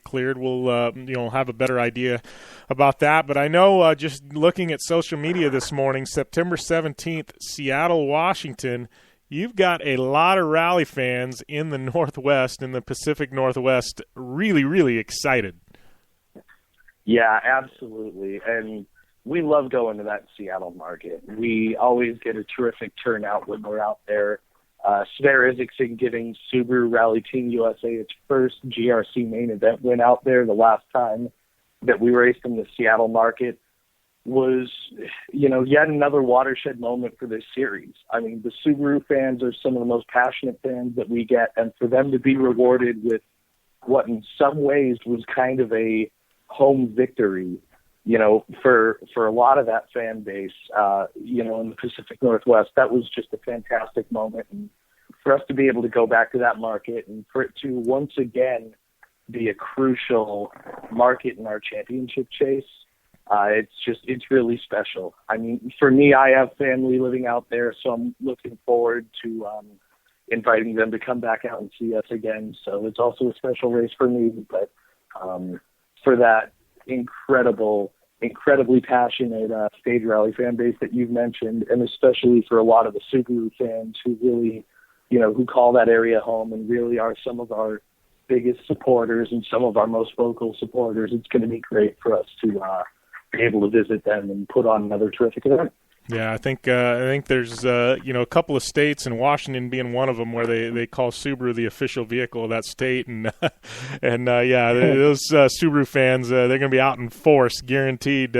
cleared, we'll have a better idea about that. But I know just looking at social media this morning, September 17th, Seattle, Washington. You've got a lot of rally fans in the Northwest, in the Pacific Northwest, really, really excited. Yeah, absolutely. And we love going to that Seattle market. We always get a terrific turnout when we're out there. Sverre Isaacson giving Subaru Rally Team USA its first GRC main event win out there the last time that we raced in the Seattle market was, yet another watershed moment for this series. I mean, the Subaru fans are some of the most passionate fans that we get, and for them to be rewarded with what in some ways was kind of a home victory, for a lot of that fan base, in the Pacific Northwest, that was just a fantastic moment. And for us to be able to go back to that market and for it to once again be a crucial market in our championship chase, it's really special. I mean, for me, I have family living out there, so I'm looking forward to inviting them to come back out and see us again. So it's also a special race for me, but for that incredibly passionate stage rally fan base that you've mentioned, and especially for a lot of the Subaru fans who really, who call that area home and really are some of our biggest supporters and some of our most vocal supporters, it's going to be great for us to be able to visit them and put on another terrific event. Yeah, I think there's a couple of states, and Washington being one of them, where they call Subaru the official vehicle of that state, and those Subaru fans, they're going to be out in force, guaranteed,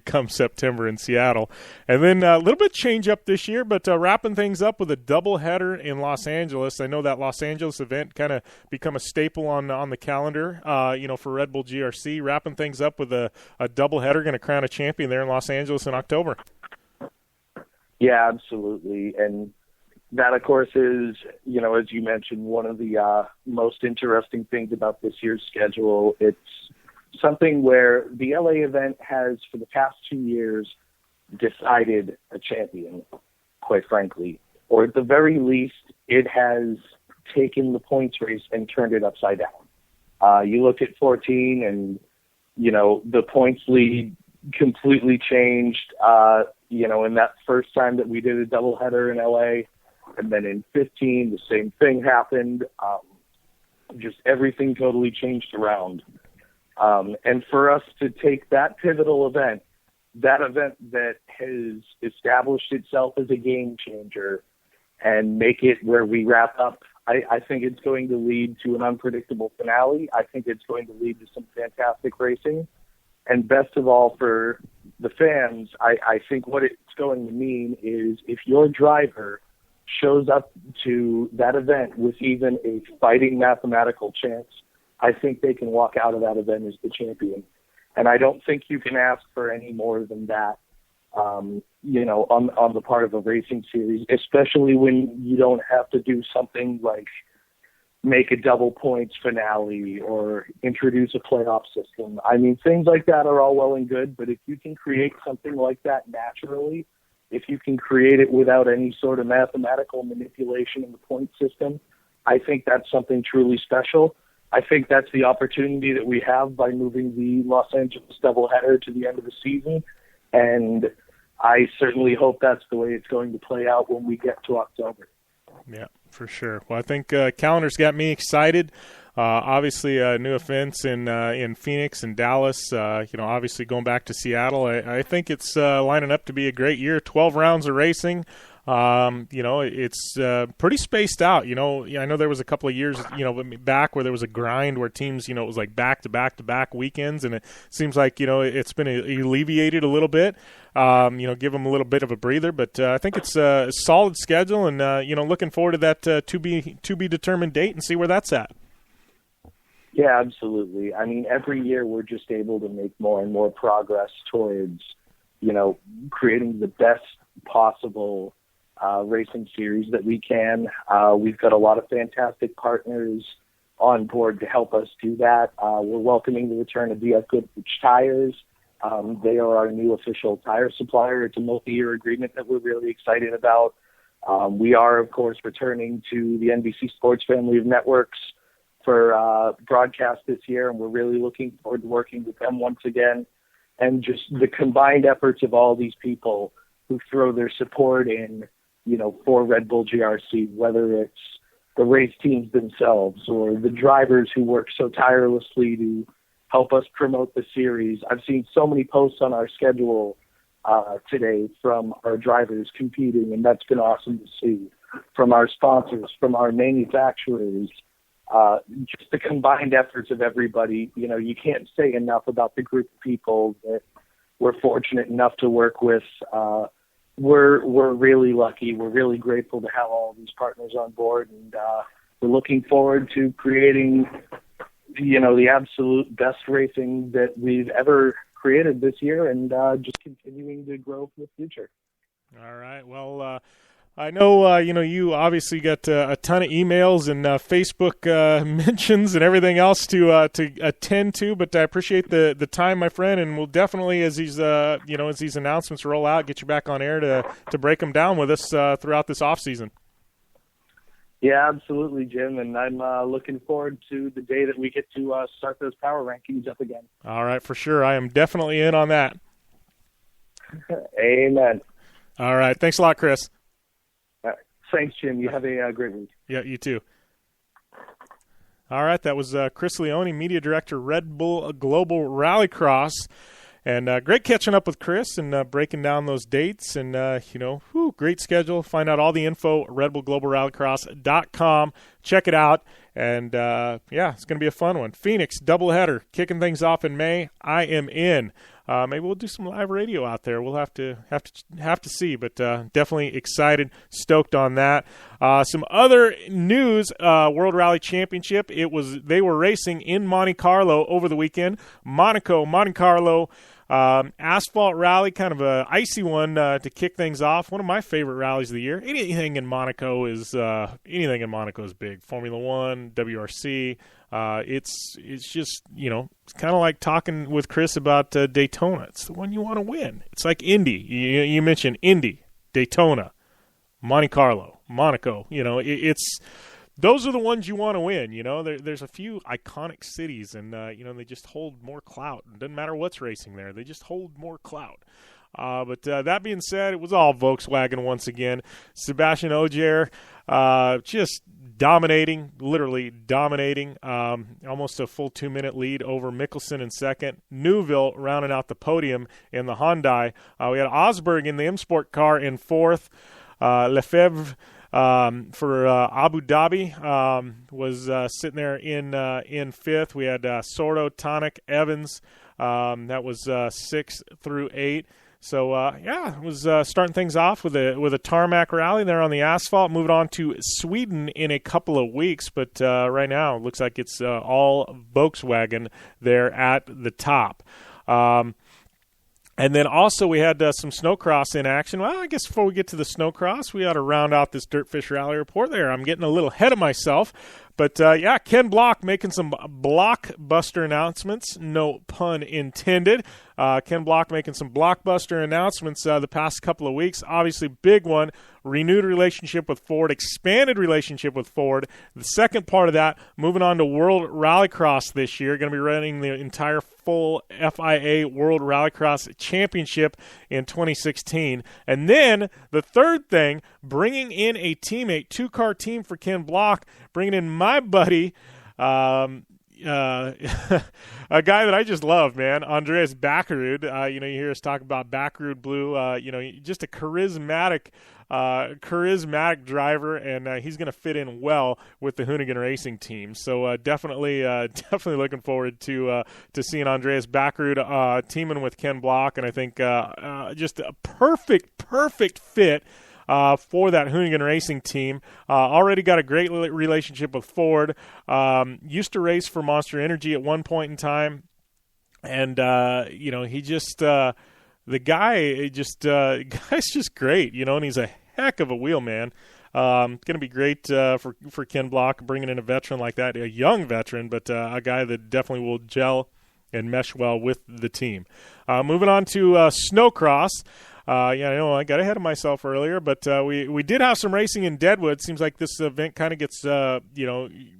come September in Seattle. And then a little bit change up this year, but wrapping things up with a doubleheader in Los Angeles. I know that Los Angeles event kind of become a staple on the calendar, for Red Bull GRC. Wrapping things up with a doubleheader, going to crown a champion there in Los Angeles in October. Yeah, absolutely. And that, of course, is, as you mentioned, one of the most interesting things about this year's schedule. It's something where the LA event has, for the past 2 years, decided a champion, quite frankly. Or at the very least, it has taken the points race and turned it upside down. You look at 14 and, the points lead completely changed, in that first time that we did a doubleheader in LA. And then in 15, the same thing happened. Just everything totally changed around. And for us to take that pivotal event, that event that has established itself as a game changer, and make it where we wrap up, I think it's going to lead to an unpredictable finale. I think it's going to lead to some fantastic racing. And best of all, for the fans, I think what it's going to mean is if your driver shows up to that event with even a fighting mathematical chance, I think they can walk out of that event as the champion. And I don't think you can ask for any more than that, on the part of a racing series, especially when you don't have to do something like make a double points finale or introduce a playoff system. I mean, things like that are all well and good, but if you can create something like that naturally, if you can create it without any sort of mathematical manipulation in the point system, I think that's something truly special. I think that's the opportunity that we have by moving the Los Angeles doubleheader to the end of the season, and I certainly hope that's the way it's going to play out when we get to October. Yeah, for sure. Well, I think calendar's got me excited. Obviously, new events in Phoenix and Dallas. Obviously going back to Seattle. I think it's lining up to be a great year. 12 rounds of racing. It's pretty spaced out. I know there was a couple of years, back where there was a grind where teams, it was like back-to-back weekends, and it seems like, it's been alleviated a little bit. Give them a little bit of a breather, but I think it's a solid schedule, and looking forward to that to be determined date and see where that's at. Yeah, absolutely. I mean, every year we're just able to make more and more progress towards, creating the best possible racing series that we can. We've got a lot of fantastic partners on board to help us do that. We're welcoming the return of DF Goodrich Tires. They are our new official tire supplier. It's a multi-year agreement that we're really excited about. We are, of course, returning to the NBC Sports family of networks for broadcast this year, and we're really looking forward to working with them once again. And just the combined efforts of all these people who throw their support in, for Red Bull GRC, whether it's the race teams themselves or the drivers who work so tirelessly to help us promote the series. I've seen so many posts on our schedule today from our drivers competing, and that's been awesome to see. from our sponsors, from our manufacturers, just the combined efforts of everybody. You know, you can't say enough about the group of people that we're fortunate enough to work with. We're really lucky. We're really grateful to have all of these partners on board, and we're looking forward to creating, you know, the absolute best racing that we've ever created this year, and just continuing to grow for the future. All right. Well, I know, you obviously got a ton of emails and Facebook mentions and everything else to attend to, but I appreciate the time, my friend, and we'll definitely, as these announcements roll out, get you back on air to break them down with us throughout this off season. Yeah, absolutely, Jim, and I'm looking forward to the day that we get to start those power rankings up again. All right, for sure. I am definitely in on that. Amen. All right. Thanks a lot, Chris. Thanks, Jim. You have a great week. Yeah, you too. All right, that was Chris Leone, Media Director, Red Bull Global Rallycross. And great catching up with Chris and breaking down those dates. And, great schedule. Find out all the info at RedBullGlobalRallycross.com. Check it out. And, it's going to be a fun one. Phoenix, doubleheader, kicking things off in May. I am in. Maybe we'll do some live radio out there. We'll have to see, but definitely excited, stoked on that. Some other news: World Rally Championship. They were racing in Monte Carlo over the weekend. Monaco, Monte Carlo. Asphalt rally, kind of a icy one to kick things off. One of my favorite rallies of the year. Anything in Monaco is big. Formula One, WRC. It's just, it's kind of like talking with Chris about Daytona. It's the one you want to win. It's like Indy. You mentioned Indy, Daytona, Monte Carlo, Monaco. Those are the ones you want to win. There's a few iconic cities, and they just hold more clout. It doesn't matter what's racing there; they just hold more clout. But that being said, it was all Volkswagen once again. Sebastian Ogier just dominating, literally dominating. Almost a full 2-minute lead over Mickelson in second. Neuville rounding out the podium in the Hyundai. We had Osberg in the M Sport car in fourth. Lefebvre for Abu Dhabi was sitting there in fifth. We had Sordo, Tonic, Evans. That was 6 through 8. So it was starting things off with a tarmac rally there on the asphalt. Moving on to Sweden in a couple of weeks, but right now it looks like it's all Volkswagen there at the top. And then also we had some snowcross in action. Well, I guess before we get to the snowcross, we ought to round out this DirtFish Rally Report there. I'm getting a little ahead of myself. But, Ken Block making some blockbuster announcements, no pun intended. Ken Block making some blockbuster announcements the past couple of weeks. Obviously, big one, renewed relationship with Ford, expanded relationship with Ford. The second part of that, moving on to World Rallycross this year, going to be running the entire full FIA World Rallycross Championship in 2016. And then the third thing, bringing in a teammate, two-car team for Ken Block, bringing in my buddy, a guy that I just love, man, Andreas Backerud. You hear us talk about Backerud Blue. Just a charismatic driver, and he's going to fit in well with the Hoonigan Racing team. So definitely looking forward to seeing Andreas Backerud teaming with Ken Block, and I think just a perfect fit for that Hoonigan Racing team. Already got a great relationship with Ford. Used to race for Monster Energy at one point in time. And, he just, the guy's just great, and he's a heck of a wheel man. Going to be great for Ken Block, bringing in a veteran like that, a young veteran, but a guy that definitely will gel and mesh well with the team. Moving on to snowcross. I know I got ahead of myself earlier, but we did have some racing in Deadwood. Seems like this event kind of gets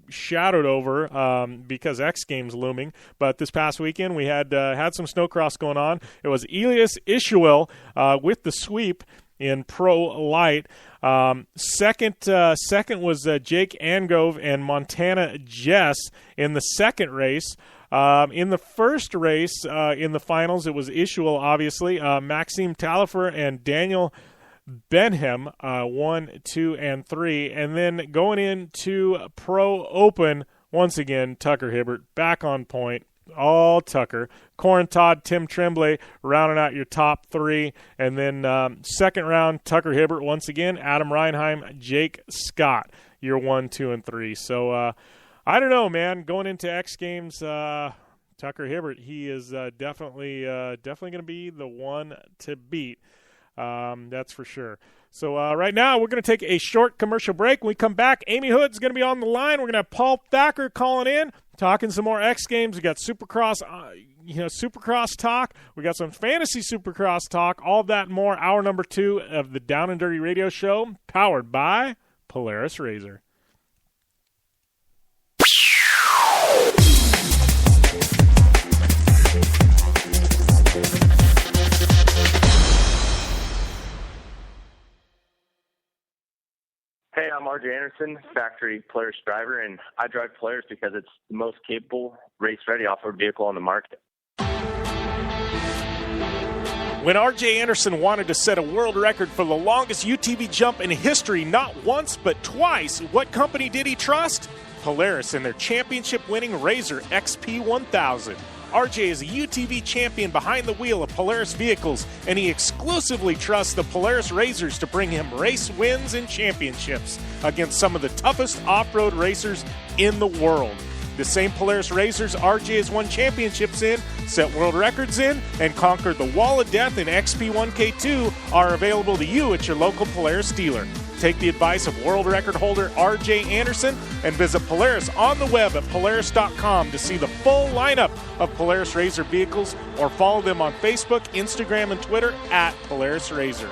shadowed over because X Games looming. But this past weekend we had some snowcross going on. It was Elias Ishuel with the sweep in Pro Light. Second was Jake Angove and Montana Jess in the second race. In the first race, in the finals, it was Ishuel, obviously. Maxime Talifer and Daniel Benham, 1, 2, and 3. And then going into Pro Open, once again, Tucker Hibbert back on point. All Tucker. Corin Todd, Tim Tremblay rounding out your top 3. And then second round, Tucker Hibbert once again, Adam Reinheim, Jake Scott, your 1, 2, and 3. So I don't know, man. Going into X Games, Tucker Hibbert, he is definitely going to be the one to beat. That's for sure. So right now we're going to take a short commercial break. When we come back, Ami Houde's going to be on the line. We're going to have Paul Thacker calling in, talking some more X Games. We got Supercross, Supercross talk. We got some Fantasy Supercross talk. All that and more. Hour number 2 of the Down and Dirty Radio Show, powered by Polaris Razor. Hey, I'm RJ Anderson, factory Polaris driver, and I drive Polaris because it's the most capable, race-ready off-road vehicle on the market. When RJ Anderson wanted to set a world record for the longest UTV jump in history, not once but twice, what company did he trust? Polaris and their championship-winning Razor XP1000. RJ is a UTV champion behind the wheel of Polaris vehicles, and he exclusively trusts the Polaris Razors to bring him race wins and championships against some of the toughest off-road racers in the world. The same Polaris Razors RJ has won championships in, set world records in, and conquered the Wall of Death in XP1K2 are available to you at your local Polaris dealer. Take the advice of world record holder RJ Anderson and visit Polaris on the web at Polaris.com to see the full lineup of Polaris Razor vehicles, or follow them on Facebook, Instagram, and Twitter at Polaris Razor.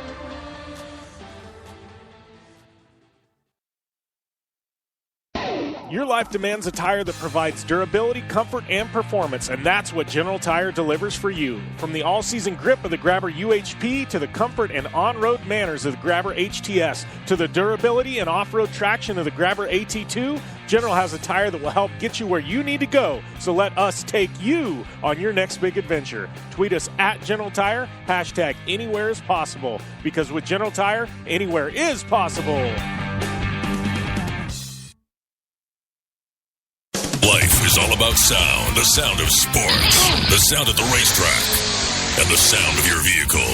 Your life demands a tire that provides durability, comfort, and performance, and that's what General Tire delivers for you. From the all-season grip of the Grabber UHP to the comfort and on-road manners of the Grabber HTS to the durability and off-road traction of the Grabber AT2, General has a tire that will help get you where you need to go. So let us take you on your next big adventure. Tweet us at General Tire, hashtag anywhere is possible, because with General Tire, anywhere is possible. Life is all about sound, the sound of sports, the sound at the racetrack, and the sound of your vehicle.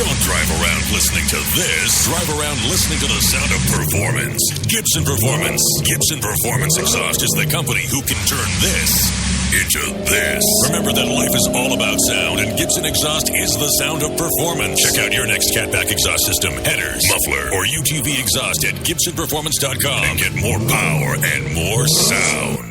Don't drive around listening to this. Drive around listening to the sound of performance. Gibson Performance. Gibson Performance Exhaust is the company who can turn this into this. Remember that life is all about sound, and Gibson Exhaust is the sound of performance. Check out your next catback exhaust system, headers, muffler, or UTV exhaust at GibsonPerformance.com and get more power and more sound.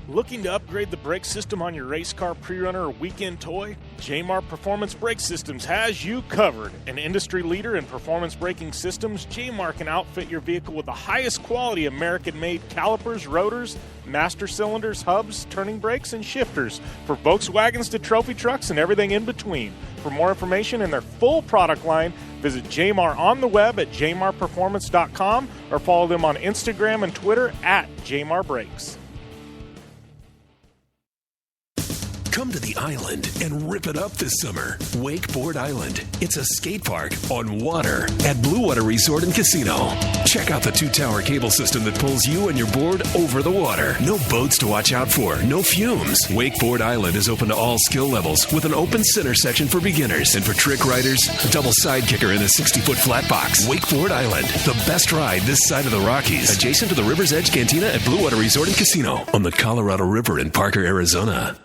Looking to upgrade the brake system on your race car, pre-runner, or weekend toy? J-Mar Performance Brake Systems has you covered. An industry leader in performance braking systems, J-Mar can outfit your vehicle with the highest quality American-made calipers, rotors, master cylinders, hubs, turning brakes, and shifters for Volkswagens to trophy trucks and everything in between. For more information and their full product line, visit J-Mar on the web at jmarperformance.com or follow them on Instagram and Twitter at J-Mar Brakes. Come to the island and rip it up this summer. Wakeboard Island. It's a skate park on water at Blue Water Resort and Casino. Check out the 2-tower cable system that pulls you and your board over the water. No boats to watch out for, no fumes. Wakeboard Island is open to all skill levels with an open center section for beginners. And for trick riders, a double side kicker in a 60-foot flat box. Wakeboard Island, the best ride this side of the Rockies. Adjacent to the River's Edge Cantina at Blue Water Resort and Casino on the Colorado River in Parker, Arizona.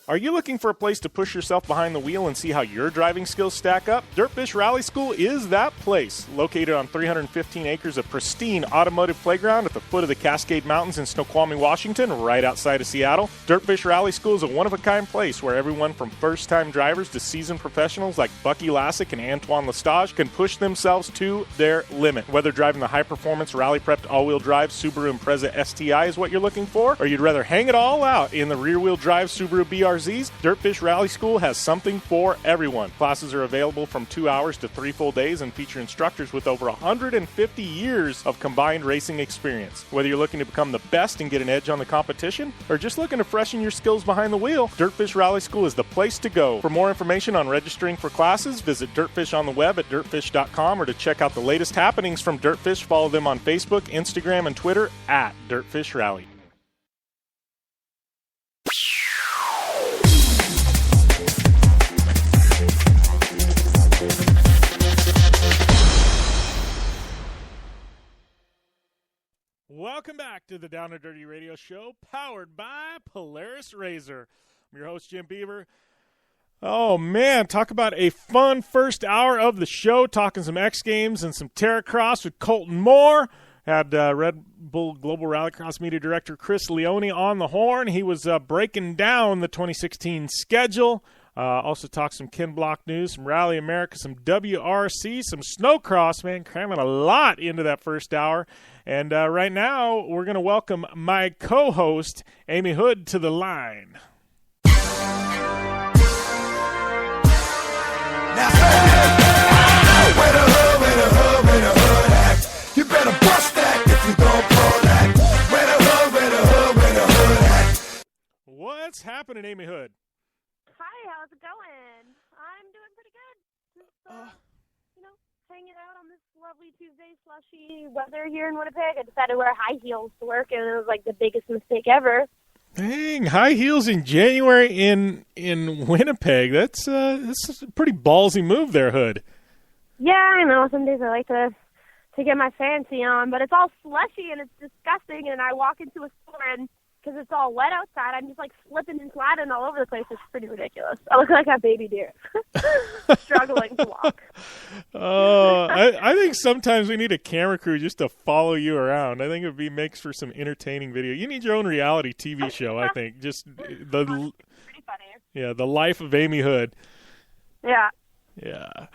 Are you looking for a place to push yourself behind the wheel and see how your driving skills stack up? DirtFish Rally School is that place. Located on 315 acres of pristine automotive playground at the foot of the Cascade Mountains in Snoqualmie, Washington, right outside of Seattle, DirtFish Rally School is a one-of-a-kind place where everyone from first-time drivers to seasoned professionals like Bucky Lassick and Antoine Lestage can push themselves to their limit. Whether driving the high-performance, rally-prepped all-wheel drive Subaru Impreza STI is what you're looking for, or you'd rather hang it all out in the rear-wheel drive Subaru BRZ RZs, DirtFish Rally School has something for everyone. Classes are available from 2 hours to 3 full days and feature instructors with over 150 years of combined racing experience. Whether you're looking to become the best and get an edge on the competition, or just looking to freshen your skills behind the wheel, DirtFish Rally School is the place to go. For more information on registering for classes, visit DirtFish on the web at dirtfish.com, or to check out the latest happenings from DirtFish, follow them on Facebook, Instagram, and Twitter at DirtFish Rally. Welcome back to the Down and Dirty Radio Show, powered by Polaris Razor. I'm your host, Jim Beaver. Oh, man, talk about a fun first hour of the show, talking some X Games and some Terracross with Colton Moore. Had Red Bull Global Rallycross Media Director Chris Leone on the horn. He was breaking down the 2016 schedule. Also talked some Ken Block news, some Rally America, some WRC, some Snocross, man, cramming a lot into that first hour. And right now, we're going to welcome my co-host, Ami Houde, to the line. Now, where the hood at? You better bust that if you don't pull that. Where the hood at? What's happening, Ami Houde? Hi, how's it going? I'm doing pretty good. Just, hanging out on this lovely Tuesday slushy weather here in Winnipeg. I decided to wear high heels to work, and it was like the biggest mistake ever. Dang, high heels in January in Winnipeg. That's a pretty ballsy move there, Hood. Yeah, I know. Some days I like to get my fancy on, but it's all slushy and it's disgusting, and I walk into a store and because it's all wet outside, I'm just like slipping and sliding all over the place. It's pretty ridiculous. I look like a baby deer struggling to walk. I think sometimes we need a camera crew just to follow you around. I think it would makes for some entertaining video. You need your own reality TV show, I think. Just pretty funny. Yeah, the life of Ami Houde. Yeah. Yeah.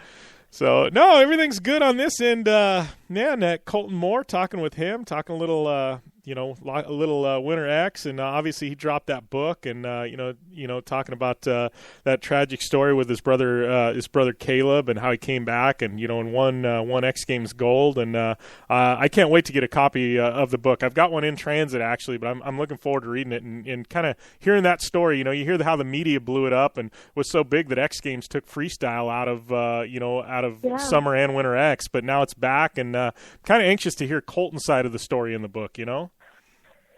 So, no, everything's good on this end. That Colton Moore, talking with him, talking a little, Winter X, and obviously he dropped that book, and talking about that tragic story with his brother Caleb, and how he came back, and and won X Games gold, and I can't wait to get a copy of the book. I've got one in transit actually, but I'm looking forward to reading it and kind of hearing that story. You hear how the media blew it up and was so big that X Games took freestyle out of Summer and Winter X, but now it's back, and kind of anxious to hear Colton's side of the story in the book.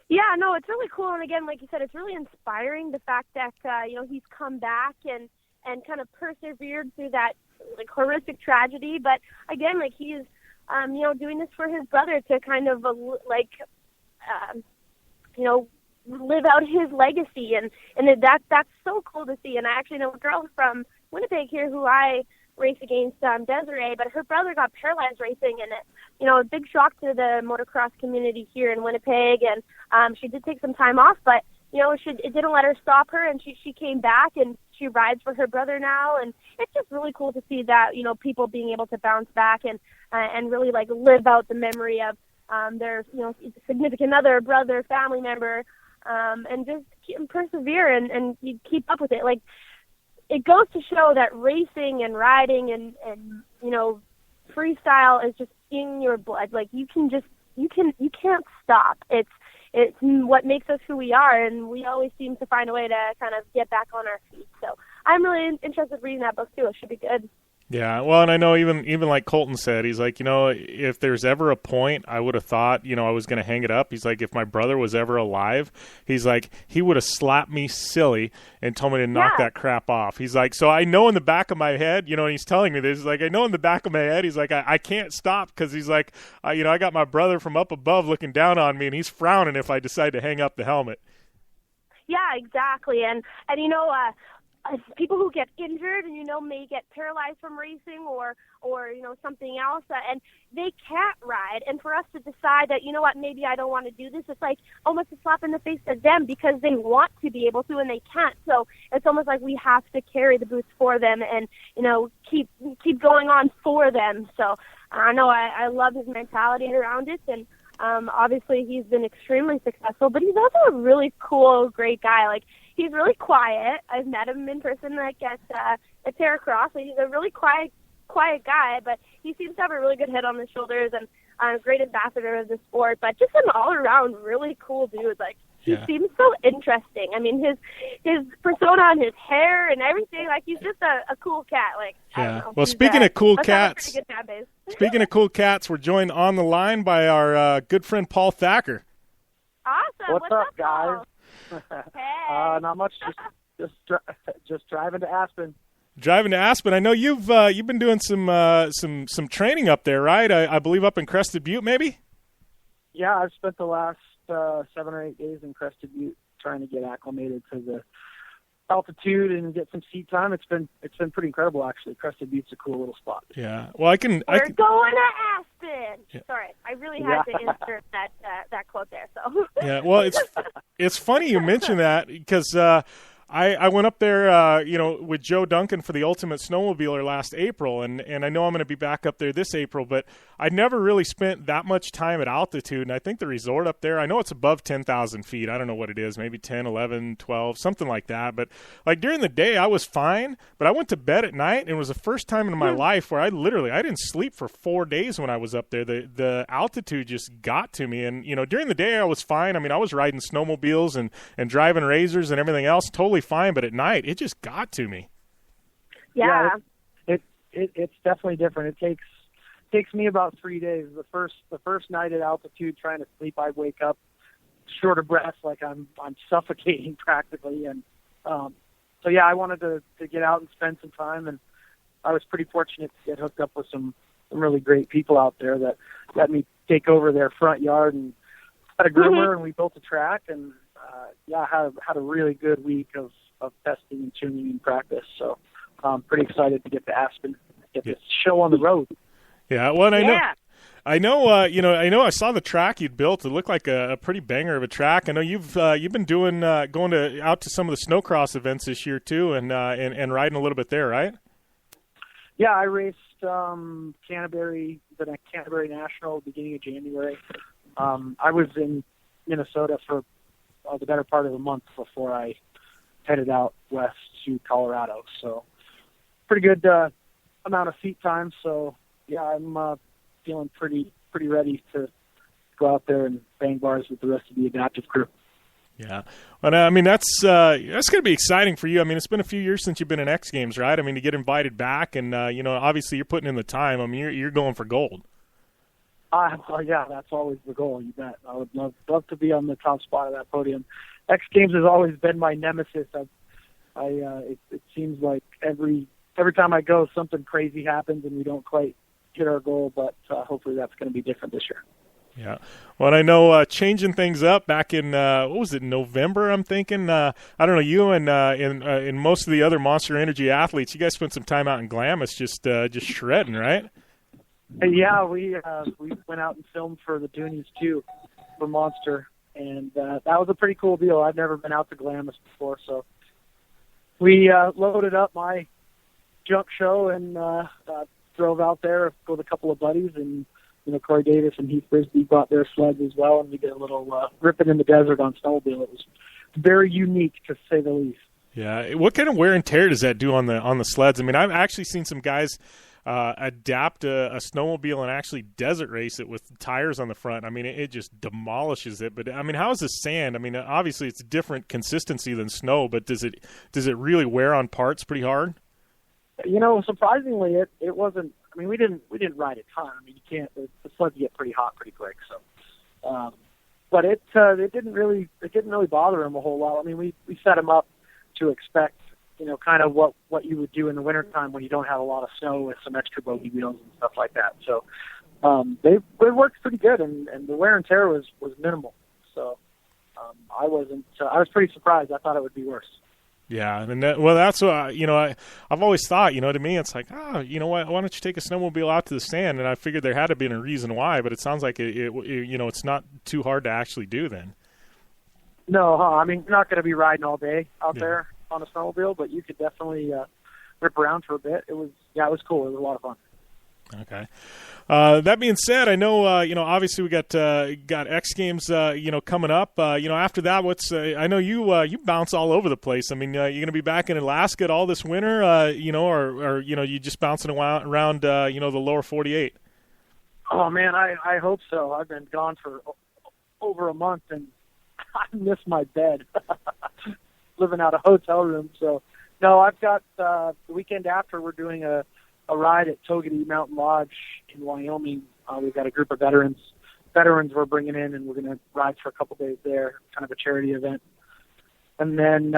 Yeah, no, it's really cool, and again, like you said, it's really inspiring, the fact that he's come back and kind of persevered through that like horrific tragedy. But again, like he's doing this for his brother to kind of live out his legacy, and that's so cool to see. And I actually know a girl from Winnipeg here who I race against, Desiree, but her brother got paralyzed racing, and a big shock to the motocross community here in Winnipeg. And she did take some time off, but it didn't let her stop her, and she came back and she rides for her brother now. And it's just really cool to see that people being able to bounce back and really like live out the memory of their significant other, brother, family member, and just persevere and you keep up with it. Like, it goes to show that racing and riding and freestyle is just in your blood. Like you can't stop. It's what makes us who we are, and we always seem to find a way to kind of get back on our feet. So I'm really interested in reading that book too. It should be good. Yeah, well, and I know even like Colton said, he's like, if there's ever a point I would have thought, I was going to hang it up. He's like, if my brother was ever alive, he's like, he would have slapped me silly and told me to knock that crap off. He's like, so I know in the back of my head, and he's telling me this, he's like, I know in the back of my head, he's like, I can't stop, because he's like, I got my brother from up above looking down on me, and he's frowning if I decide to hang up the helmet. Yeah, exactly. And people who get injured and may get paralyzed from racing or something else, and they can't ride, and for us to decide that maybe I don't want to do this, it's like almost a slap in the face to them, because they want to be able to and they can't. So it's almost like we have to carry the boots for them and keep going on for them. So I love his mentality around it, and Obviously, he's been extremely successful, but he's also a really cool, great guy. Like, he's really quiet. I've met him in person, like, at Terracross, and he's a really quiet guy, but he seems to have a really good head on his shoulders and a great ambassador of the sport, but just an all-around really cool dude. Like, he seems so interesting. I mean, his persona and his hair and everything, like, he's just a cool cat. Like, I don't know. Well, speaking of cool cats, speaking of cool cats, we're joined on the line by our good friend Paul Thacker. Awesome. What's up, guys? Hey. Not much. Just driving to Aspen. Driving to Aspen. I know you've been doing some training up there, right? I believe up in Crested Butte, maybe. Yeah, I've spent the last 7 or 8 days in Crested Butte trying to get acclimated to the altitude and get some seat time. It's been pretty incredible, actually. Crested Butte's a cool little spot. Yeah. Well, we're going to Aspen. Yeah. Sorry, I really had to insert that quote there. So. Yeah. Well, it's funny you mention that because I went up there, with Joe Duncan for the Ultimate Snowmobiler last April, and I know I'm going to be back up there this April, but I never really spent that much time at altitude, and I think the resort up there, I know it's above 10,000 feet. I don't know what it is, maybe 10, 11, 12, something like that. But like during the day, I was fine, but I went to bed at night, and it was the first time in my life where I didn't sleep for 4 days when I was up there. The altitude just got to me, and during the day I was fine. I mean, I was riding snowmobiles and driving razors and everything else, totally fine, but at night it just got to me. Yeah, it's definitely different. It takes me about 3 days. The first night at altitude trying to sleep, I wake up short of breath, like I'm suffocating practically, and so yeah, I wanted to get out and spend some time, and I was pretty fortunate to get hooked up with some really great people out there that let me take over their front yard and had a groomer, and we built a track, and had a really good week of testing and tuning and practice. So I'm pretty excited to get to Aspen, get this show on the road. Yeah, well, and I know, I saw the track you'd built. It looked like a pretty banger of a track. I know you've been doing going out to some of the Snocross events this year too, and riding a little bit there, right? Yeah, I raced Canterbury National beginning of January. I was in Minnesota for the better part of a month before I headed out west to Colorado. So pretty good amount of seat time. So yeah, I'm feeling pretty ready to go out there and bang bars with the rest of the Adaptive crew. Yeah, well, I mean that's going to be exciting for you. I mean, it's been a few years since you've been in X Games, right? I mean, to get invited back, and obviously you're putting in the time. I mean, you're going for gold. Yeah, that's always the goal. You bet. I would love to be on the top spot of that podium. X Games has always been my nemesis. It seems like every time I go, something crazy happens and we don't quite hit our goal. But hopefully that's going to be different this year. Yeah. Well, I know changing things up back in what was it, November? I'm thinking. I don't know, you and most of the other Monster Energy athletes, you guys spent some time out in Glamis, just shredding, right? Yeah, we went out and filmed for the Doonies too, for Monster, and that was a pretty cool deal. I've never been out to Glamis before, so we loaded up my junk show and drove out there with a couple of buddies, and Corey Davis and Heath Frisbee brought their sleds as well, and we did a little ripping in the desert on snowmobile. It was very unique, to say the least. Yeah, what kind of wear and tear does that do on the sleds? I mean, I've actually seen some guys adapt a snowmobile and actually desert race it with tires on the front. I mean, it just demolishes it. But I mean, how is the sand? I mean, obviously it's different consistency than snow, but does it really wear on parts pretty hard? Surprisingly, it wasn't. I mean, we didn't ride a ton. I mean, you can't. The sleds get pretty hot pretty quick. So, but it didn't really bother him a whole lot. I mean, we set him up to expect, kind of what you would do in the wintertime when you don't have a lot of snow with some extra bogey wheels and stuff like that. So it worked pretty good, and the wear and tear was minimal. So I was pretty surprised. I thought it would be worse. Yeah, and that's what I've always thought. To me, it's like, why don't you take a snowmobile out to the stand? And I figured there had to be a reason why, but it sounds like it's not too hard to actually do then. No, I mean, you're not going to be riding all day out there on a snowmobile, but you could definitely rip around for a bit. It was cool. It was a lot of fun. Okay. That being said, I know obviously we got X Games coming up. After that, what's I know you bounce all over the place. I mean, you're going to be back in Alaska all this winter, or you just bouncing around the lower 48. Oh man, I hope so. I've been gone for over a month and I miss my bed, living out of hotel room. So no, I've got the weekend after we're doing a ride at Togety Mountain Lodge in Wyoming. We've got a group of veterans we're bringing in, and we're going to ride for a couple days there, kind of a charity event. And then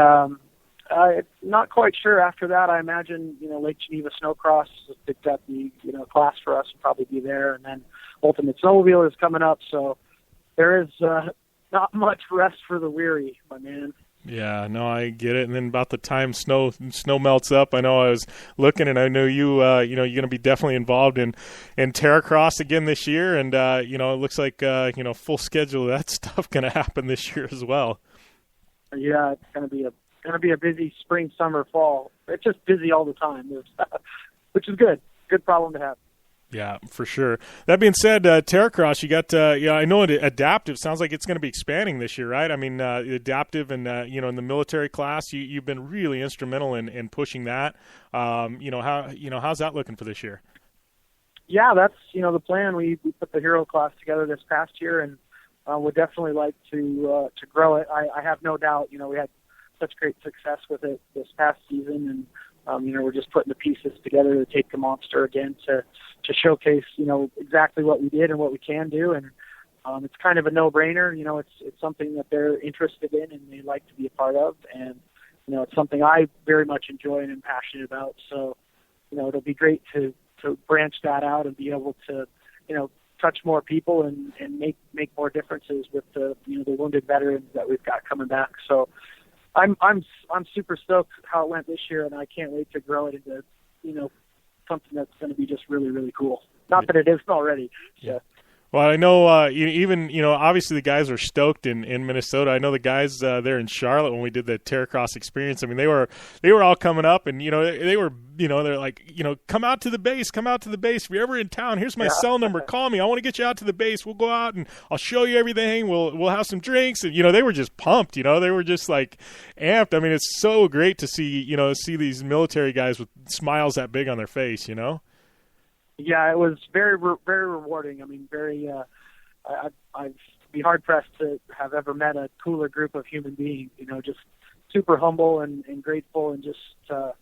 not quite sure after that. I imagine Lake Geneva Snowcross has picked up the class for us, will probably be there. And then Ultimate Snowmobile is coming up, so there is not much rest for the weary, my man. Yeah, no, I get it. And then about the time snow melts up, I know I was looking, and I know you're going to be definitely involved in Terracross again this year, and it looks like full schedule of that stuff going to happen this year as well. Yeah, it's going to be a busy spring, summer, fall. It's just busy all the time, which is good. Good problem to have. Yeah, for sure. That being said, Terracross, you got, I know Adaptive sounds like it's going to be expanding this year, right? I mean, Adaptive and, in the military class, you've been really instrumental in pushing that. How's that looking for this year? Yeah, that's, the plan. We put the hero class together this past year, and would definitely like to grow it. I have no doubt, we had such great success with it this past season, and we're just putting the pieces together to take the monster again to showcase, exactly what we did and what we can do. And it's kind of a no-brainer. It's something that they're interested in and they like to be a part of. And, it's something I very much enjoy and am passionate about. So, it'll be great to branch that out and be able to, touch more people and make more differences with the wounded veterans that we've got coming back. So, I'm super stoked how it went this year, and I can't wait to grow it into, something that's going to be just really, really cool. Not that it isn't already. Yeah. Well, I know even, obviously the guys are stoked in Minnesota. I know the guys there in Charlotte when we did the Terracross experience. I mean, they were all coming up, and, they're like, come out to the base. If you're ever in town, here's my cell number. Call me. I want to get you out to the base. We'll go out and I'll show you everything. We'll have some drinks. And, they were just pumped, they were just like amped. I mean, it's so great to see these military guys with smiles that big on their face, Yeah, it was very, very rewarding. I mean, very. I'd be hard pressed to have ever met a cooler group of human beings. Just super humble and grateful, and just to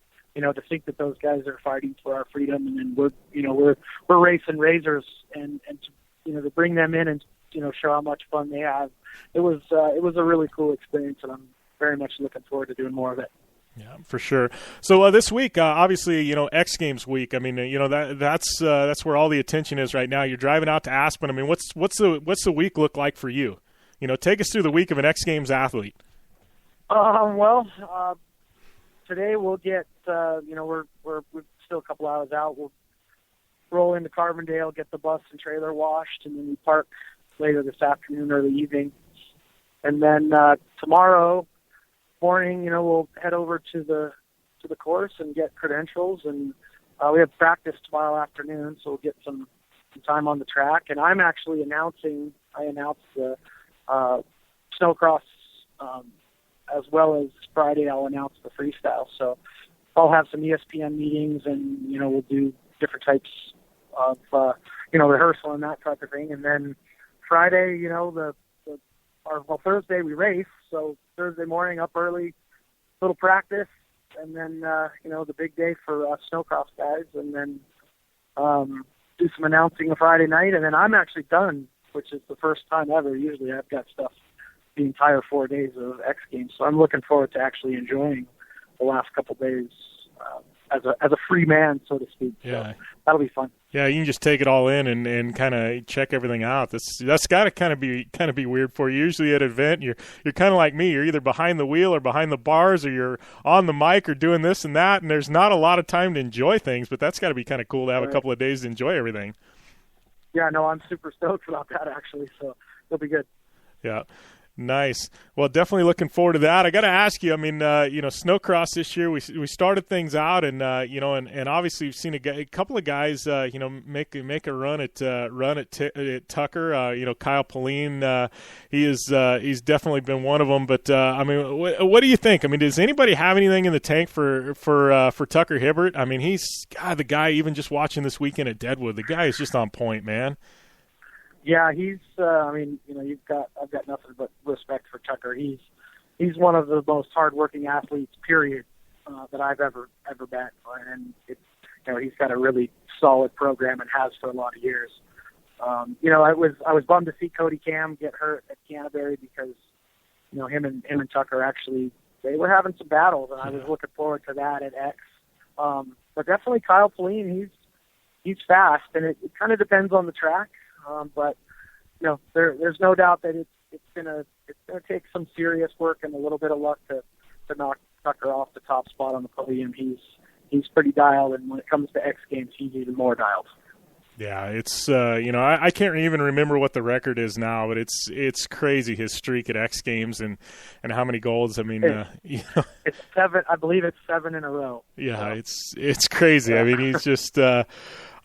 think that those guys are fighting for our freedom, and then we're racing razors, and to bring them in and show how much fun they have. It was a really cool experience, and I'm very much looking forward to doing more of it. Yeah, for sure. So this week, obviously, X Games week. I mean, that's where all the attention is right now. You're driving out to Aspen. I mean, what's the week look like for you? Take us through the week of an X Games athlete. Today we'll get we're still a couple hours out. We'll roll into Carbondale, get the bus and trailer washed, and then we park later this afternoon or the evening. And then tomorrow morning, we'll head over to the course and get credentials, and we have practice tomorrow afternoon, so we'll get some time on the track. And I'm actually I announced the Snocross as well as Friday. I'll announce the freestyle. So I'll have some ESPN meetings, and we'll do different types of rehearsal and that type of thing. And then Friday, Thursday we race. So Thursday morning, up early, little practice, and then, the big day for us Snocross guys, and then do some announcing on Friday night, and then I'm actually done, which is the first time ever. Usually I've got stuff the entire 4 days of X Games, so I'm looking forward to actually enjoying the last couple days as a free man, so to speak. Yeah. So that'll be fun. Yeah, you can just take it all in and kind of check everything out. That's got to kind of be weird for you. Usually at an event, you're kind of like me. You're either behind the wheel or behind the bars, or you're on the mic or doing this and that, and there's not a lot of time to enjoy things. But that's got to be kind of cool to have a couple of days to enjoy everything. Yeah, no, I'm super stoked about that actually. So it'll be good. Yeah. Nice. Well, definitely looking forward to that. I got to ask you, I mean, Snocross this year, we started things out, and and obviously we've seen a couple of guys, make a run at Tucker. Kyle Pauline, he's definitely been one of them. But I mean, what do you think? I mean, does anybody have anything in the tank for Tucker Hibbert? I mean, he's the guy. Even just watching this weekend at Deadwood, the guy is just on point, man. Yeah, he's. I've got nothing but respect for Tucker. He's one of the most hardworking athletes, period, that I've ever been. And he's got a really solid program and has for a lot of years. I was bummed to see Cody Cam get hurt at Canterbury because him and Tucker actually they were having some battles, and I was looking forward to that at X. But definitely Kyle Pauline, he's fast, and it kind of depends on the track. But there's no doubt that it's gonna take some serious work and a little bit of luck to knock Tucker off the top spot on the podium. He's pretty dialed, and when it comes to X Games, he's even more dialed. Yeah, it's I can't even remember what the record is now, but it's crazy, his streak at X Games and how many golds. I mean, it's 7. I believe it's 7 in a row. Yeah, it's crazy. I mean, he's just.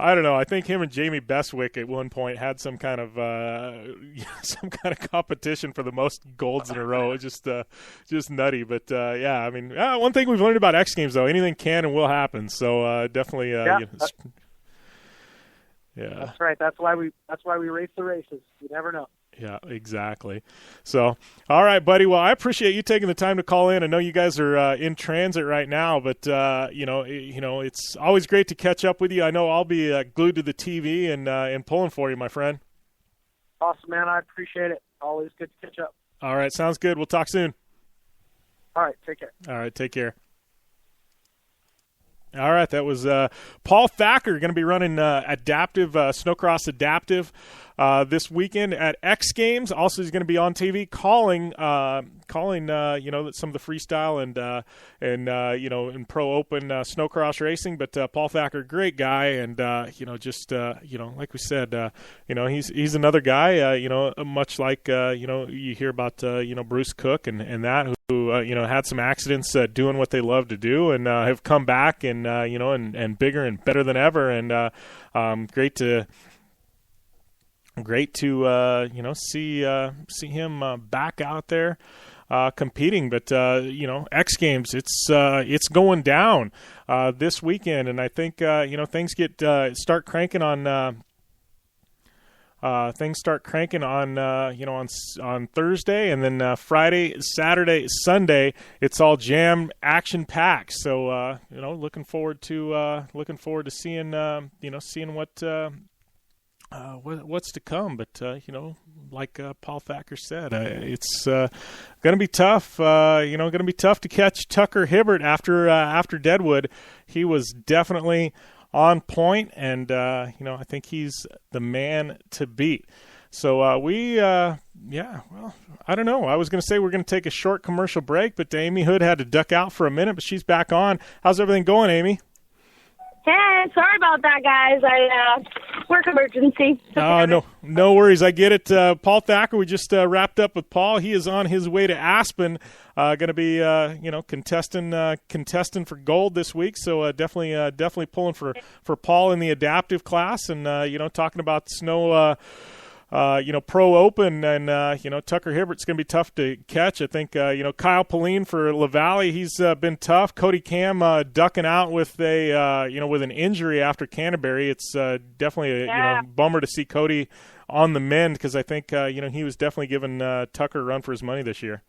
I don't know. I think him and Jamie Bestwick at one point had some kind of competition for the most golds in a row. Just nutty. But yeah, I mean, one thing we've learned about X Games though, anything can and will happen. So definitely. Yeah. That's right. That's why we race the races. You never know. Yeah, exactly. So, all right, buddy. Well, I appreciate you taking the time to call in. I know you guys are in transit right now, but it's always great to catch up with you. I know I'll be glued to the TV and pulling for you, my friend. Awesome, man. I appreciate it. Always good to catch up. All right, sounds good. We'll talk soon. All right, take care. All right, take care. All right, that was Paul Thacker, going to be running Adaptive, Snocross Adaptive this weekend at X Games. Also, he's going to be on TV calling some of the freestyle and Pro Open snowcross racing. But Paul Thacker, great guy, and like we said, he's another guy, much like you hear about Bruce Cook and that who had some accidents doing what they love to do and have come back and bigger and better than ever, and great to see him back out there competing. But X Games, it's going down this weekend, and I think things start cranking on. Things start cranking on Thursday, and then Friday, Saturday, Sunday. It's all jam action packed. So looking forward to seeing what's to come. But like Paul Thacker said, it's going to be tough. Going to be tough to catch Tucker Hibbert after Deadwood. He was definitely on point, and I think he's the man to beat. So I don't know. I was going to say we're going to take a short commercial break, but Ami Houde had to duck out for a minute, but she's back on. How's everything going, Amy? Hey, sorry about that, guys. Work emergency. No worries. I get it. Paul Thacker, we just wrapped up with Paul. He is on his way to Aspen, going to be contesting for gold this week. So definitely pulling for Paul in the adaptive class, and talking about snow. Pro Open, and Tucker Hibbert's going to be tough to catch. I think Kyle Pauline for LaValle, he's been tough. Cody Cam ducking out with with an injury after Canterbury. It's definitely a bummer to see Cody on the mend, because I think he was definitely giving Tucker a run for his money this year.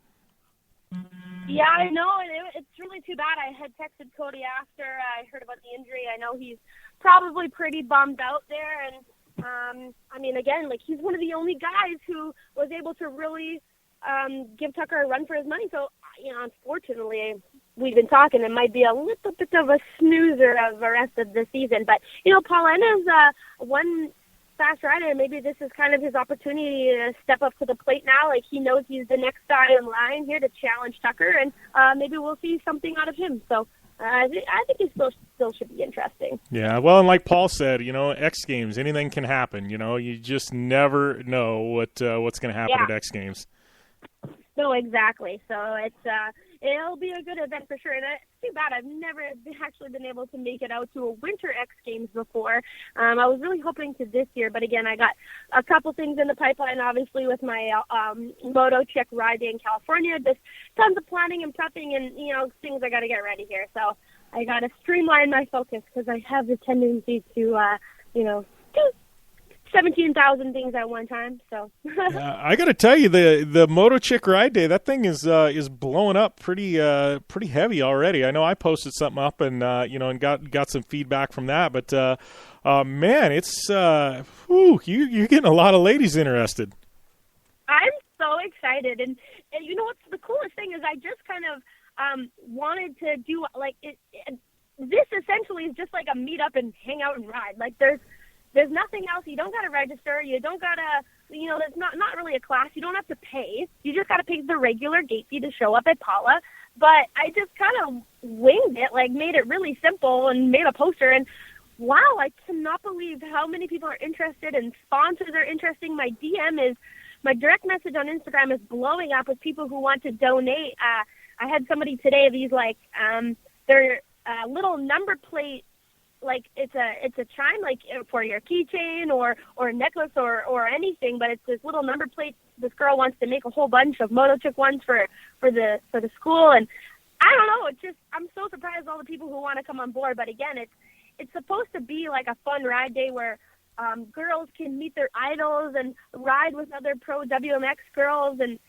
Yeah, I know. It's really too bad. I had texted Cody after I heard about the injury. I know he's probably pretty bummed out there, and again, he's one of the only guys who was able to really give Tucker a run for his money. So, unfortunately, we've been talking, it might be a little bit of a snoozer of the rest of the season. But, Paulina's one fast rider, and maybe this is kind of his opportunity to step up to the plate now. He knows he's the next guy in line here to challenge Tucker, and maybe we'll see something out of him. So, I think it still should be interesting. Yeah, well, and like Paul said, X Games, anything can happen. You just never know what's going to happen at X Games. No, exactly. So it'll be a good event for sure. And it's too bad I've never actually been able to make it out to a Winter X Games before. I was really hoping to this year, but again, I got a couple things in the pipeline, obviously, with my Moto Chick Ride Day in California. Just tons of planning and prepping and, things I got to get ready here. So I got to streamline my focus because I have the tendency to, do 17,000 things at one time. So I got to tell you, the Moto Chick Ride Day, that thing is blowing up pretty heavy already. I know I posted something up and and got some feedback from that. But man, it's you're getting a lot of ladies interested. I'm so excited, and you know what's the coolest thing is I just kind of wanted to do this essentially is just like a meetup and hang out and ride. Like there's nothing else. You don't got to register. You don't got to, there's not really a class. You don't have to pay. You just got to pay the regular gate fee to show up at Paula. But I just kind of winged it, made it really simple and made a poster. And wow, I cannot believe how many people are interested and sponsors are interested. My direct message on Instagram is blowing up with people who want to donate. I had somebody today, their little number plate, it's a chime, for your keychain or a necklace or anything, but it's this little number plate. This girl wants to make a whole bunch of Moto Chick ones for the school, and I don't know. It's just I'm so surprised all the people who want to come on board. But again, it's supposed to be like a fun ride day where girls can meet their idols and ride with other pro WMX girls and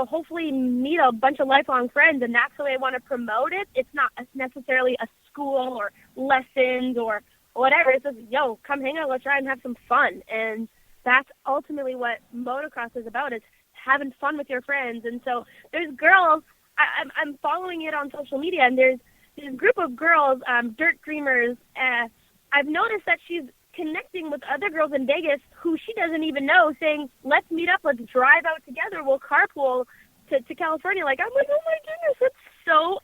hopefully meet a bunch of lifelong friends, and that's the way I want to promote it. It's not necessarily a school or lessons or whatever. It's just, come hang out, let's ride and have some fun. And that's ultimately what motocross is about, is having fun with your friends. And so there's girls, I'm following it on social media, and there's this group of girls, Dirt Dreamers. I've noticed that she's connecting with other girls in Vegas who she doesn't even know, saying, let's meet up, let's drive out together, we'll carpool to California. I'm like, oh my goodness, it's so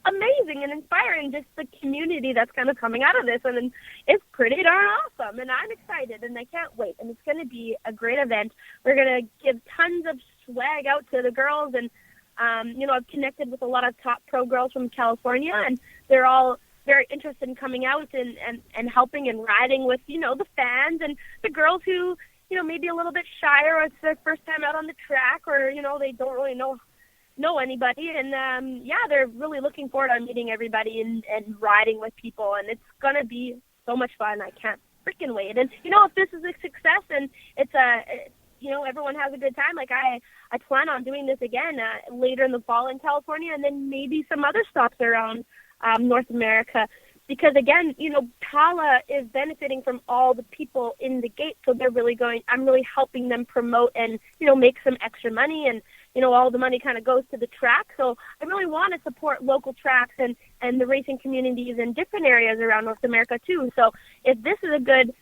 amazing and inspiring, just the community that's kind of coming out of this, and it's pretty darn awesome, and I'm excited, and I can't wait, and it's going to be a great event. We're going to give tons of swag out to the girls, and I've connected with a lot of top pro girls from California, and they're all very interested in coming out and helping and riding with, the fans and the girls who, maybe a little bit shy, or it's their first time out on the track, or, they don't really know anybody. And, they're really looking forward to meeting everybody and riding with people. And it's going to be so much fun. I can't freaking wait. And, if this is a success and it's everyone has a good time, I plan on doing this again later in the fall in California, and then maybe some other stops around North America, because again, Paula is benefiting from all the people in the gate, so I'm really helping them promote and, make some extra money, and, all the money kind of goes to the track. So I really want to support local tracks and the racing communities in different areas around North America too. So if this is a good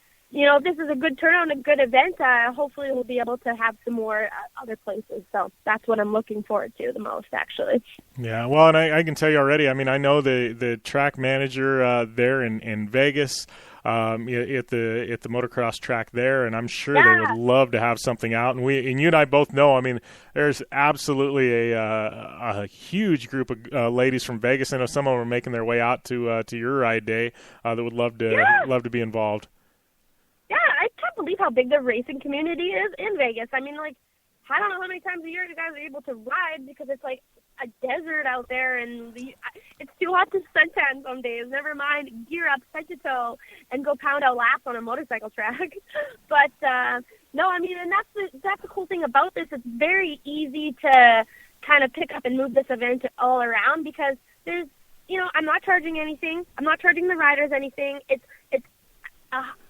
turnout and a good event, hopefully we'll be able to have some more other places. So that's what I'm looking forward to the most, actually. Yeah, well, and I can tell you already, I know the track manager there in Vegas at the motocross track there, and I'm sure they would love to have something out. And you and I both know, there's absolutely a huge group of ladies from Vegas. I know some of them are making their way out to your ride day that would love to be involved. Yeah, I can't believe how big the racing community is in Vegas. I don't know how many times a year you guys are able to ride, because it's like a desert out there, and it's too hot to suntan some days. Never mind gear up head to toe and go pound out laps on a motorcycle track. But no, and that's the cool thing about this. It's very easy to kind of pick up and move this event all around, because there's, I'm not charging anything. I'm not charging the riders anything.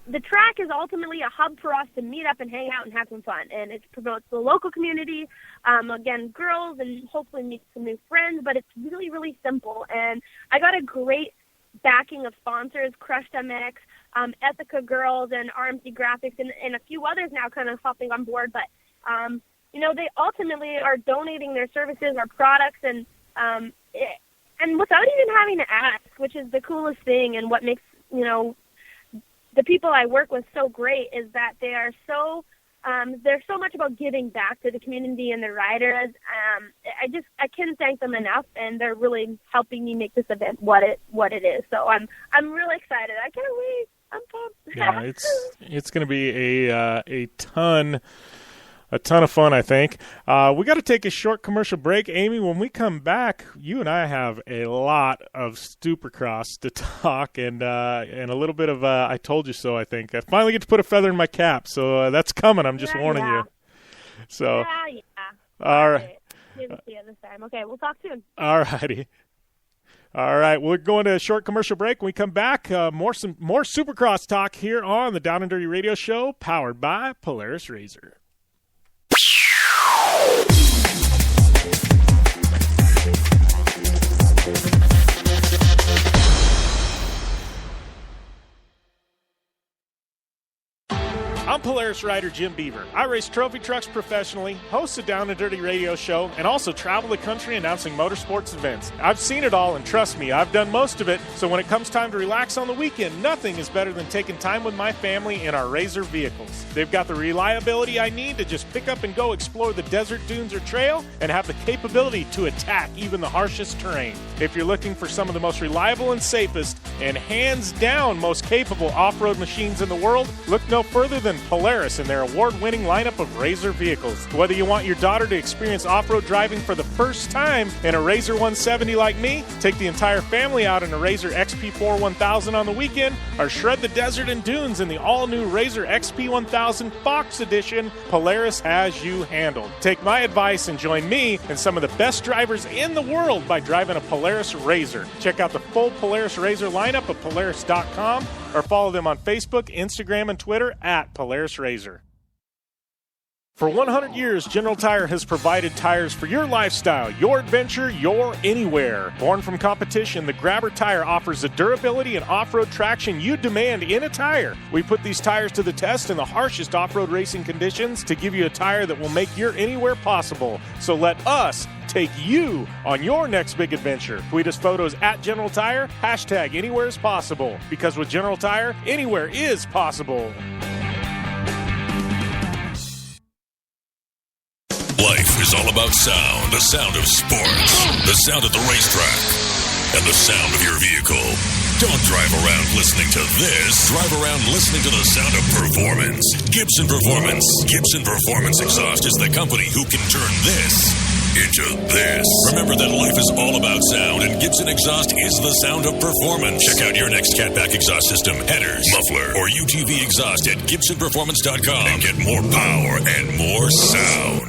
The track is ultimately a hub for us to meet up and hang out and have some fun, and it promotes the local community, again, girls, and hopefully meet some new friends, but it's really, really simple. And I got a great backing of sponsors, Crushed MX, Ethica Girls, and RMC Graphics, and a few others now kind of hopping on board, but, they ultimately are donating their services or products, and without even having to ask, which is the coolest thing, and what makes, the people I work with so great, is that they are so There's so much about giving back to the community and the riders. I can't thank them enough, and they're really helping me make this event what it is. So I'm really excited. I can't wait. I'm pumped. Yeah, it's going to be a ton of fun, I think. We got to take a short commercial break. Amy, when we come back, you and I have a lot of Supercross to talk and a little bit of I told you so, I think. I finally get to put a feather in my cap, so that's coming. I'm just warning you. So, yeah. All right. See you this time. Okay, we'll talk soon. All righty. All right, we're going to a short commercial break. When we come back, more Supercross talk here on the Down and Dirty Radio Show, powered by Polaris RZR. I'm Polaris rider Jim Beaver. I race trophy trucks professionally, host a Down and Dirty radio show, and also travel the country announcing motorsports events. I've seen it all, and trust me, I've done most of it. So when it comes time to relax on the weekend, nothing is better than taking time with my family in our RZR vehicles. They've got the reliability I need to just pick up and go explore the desert, dunes, or trail, and have the capability to attack even the harshest terrain. If you're looking for some of the most reliable and safest, and hands down most capable off-road machines in the world, look no further than Polaris and their award-winning lineup of RZR vehicles. Whether you want your daughter to experience off-road driving for the first time in a RZR 170 like me, take the entire family out in a RZR XP4 1000 on the weekend, or shred the desert and dunes in the all-new RZR XP 1000 Fox Edition, Polaris has you handled. Take my advice and join me and some of the best drivers in the world by driving a Polaris RZR. Check out the full Polaris RZR lineup at Polaris.com or follow them on Facebook, Instagram, and Twitter at Polaris RZR. For 100 years, General Tire has provided tires for your lifestyle, your adventure, your anywhere. Born from competition, the Grabber tire offers the durability and off-road traction you demand in a tire. We put these tires to the test in the harshest off-road racing conditions to give you a tire that will make your anywhere possible. So let us take you on your next big adventure. Tweet us photos at General Tire, hashtag anywhere is possible. Because with General Tire, anywhere is possible. Life is all about sound, the sound of sports, the sound at the racetrack, and the sound of your vehicle. Don't drive around listening to this. Drive around listening to the sound of performance. Gibson Performance. Gibson Performance Exhaust is the company who can turn this into this. Remember that life is all about sound, and Gibson Exhaust is the sound of performance. Check out your next catback exhaust system, headers, muffler, or UTV exhaust at GibsonPerformance.com and get more power and more sound.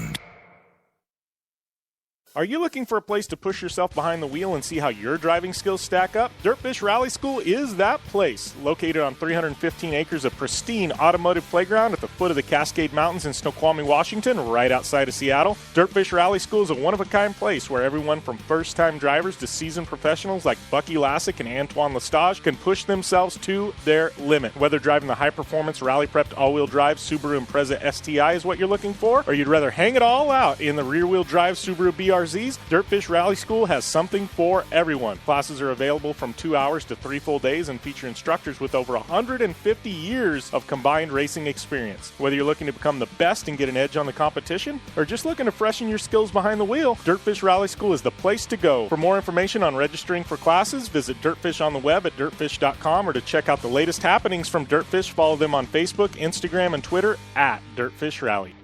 Are you looking for a place to push yourself behind the wheel and see how your driving skills stack up? DirtFish Rally School is that place. Located on 315 acres of pristine automotive playground at the foot of the Cascade Mountains in Snoqualmie, Washington, right outside of Seattle. DirtFish Rally School is a one-of-a-kind place where everyone from first-time drivers to seasoned professionals like Bucky Lassick and Antoine Lestage can push themselves to their limit. Whether driving the high-performance rally-prepped all-wheel drive Subaru Impreza STI is what you're looking for, or you'd rather hang it all out in the rear-wheel drive Subaru BRZs, DirtFish Rally School has something for everyone. Classes are available from 2 hours to 3 full days and feature instructors with over 150 years of combined racing experience. Whether you're looking to become the best and get an edge on the competition, or just looking to freshen your skills behind the wheel, DirtFish Rally School is the place to go. For more information on registering for classes, visit DirtFish on the web at dirtfish.com, or to check out the latest happenings from DirtFish, follow them on Facebook, Instagram, and Twitter at DirtFish Rally.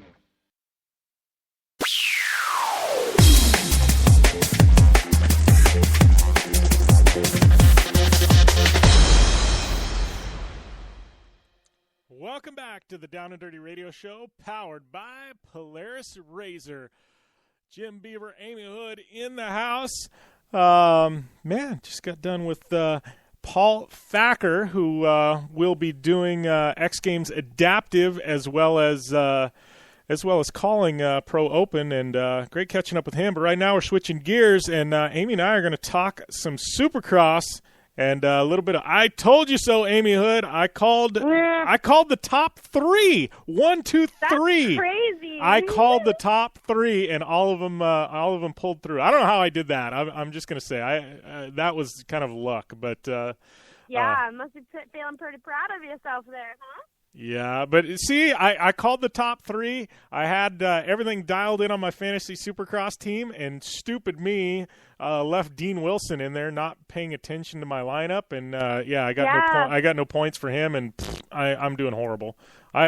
Welcome back to the Down and Dirty Radio Show, powered by Polaris RZR. Jim Beaver, Ami Houde in the house. Just got done with Paul Thacker, who will be doing X Games Adaptive as well as calling Pro Open, and great catching up with him. But right now we're switching gears, and Amy and I are going to talk some Supercross. And a little bit of I told you so, Ami Houde. I called the top 3. 1, 2, 3. That's crazy. I called the top 3, and all of them pulled through. I don't know how I did that. I'm just gonna say that was kind of luck, but yeah, must be feeling pretty proud of yourself there, huh? Yeah, but see, I called the top 3. I had everything dialed in on my Fantasy Supercross team, and stupid me left Dean Wilson in there, not paying attention to my lineup, and I got no points for him, and I'm doing horrible.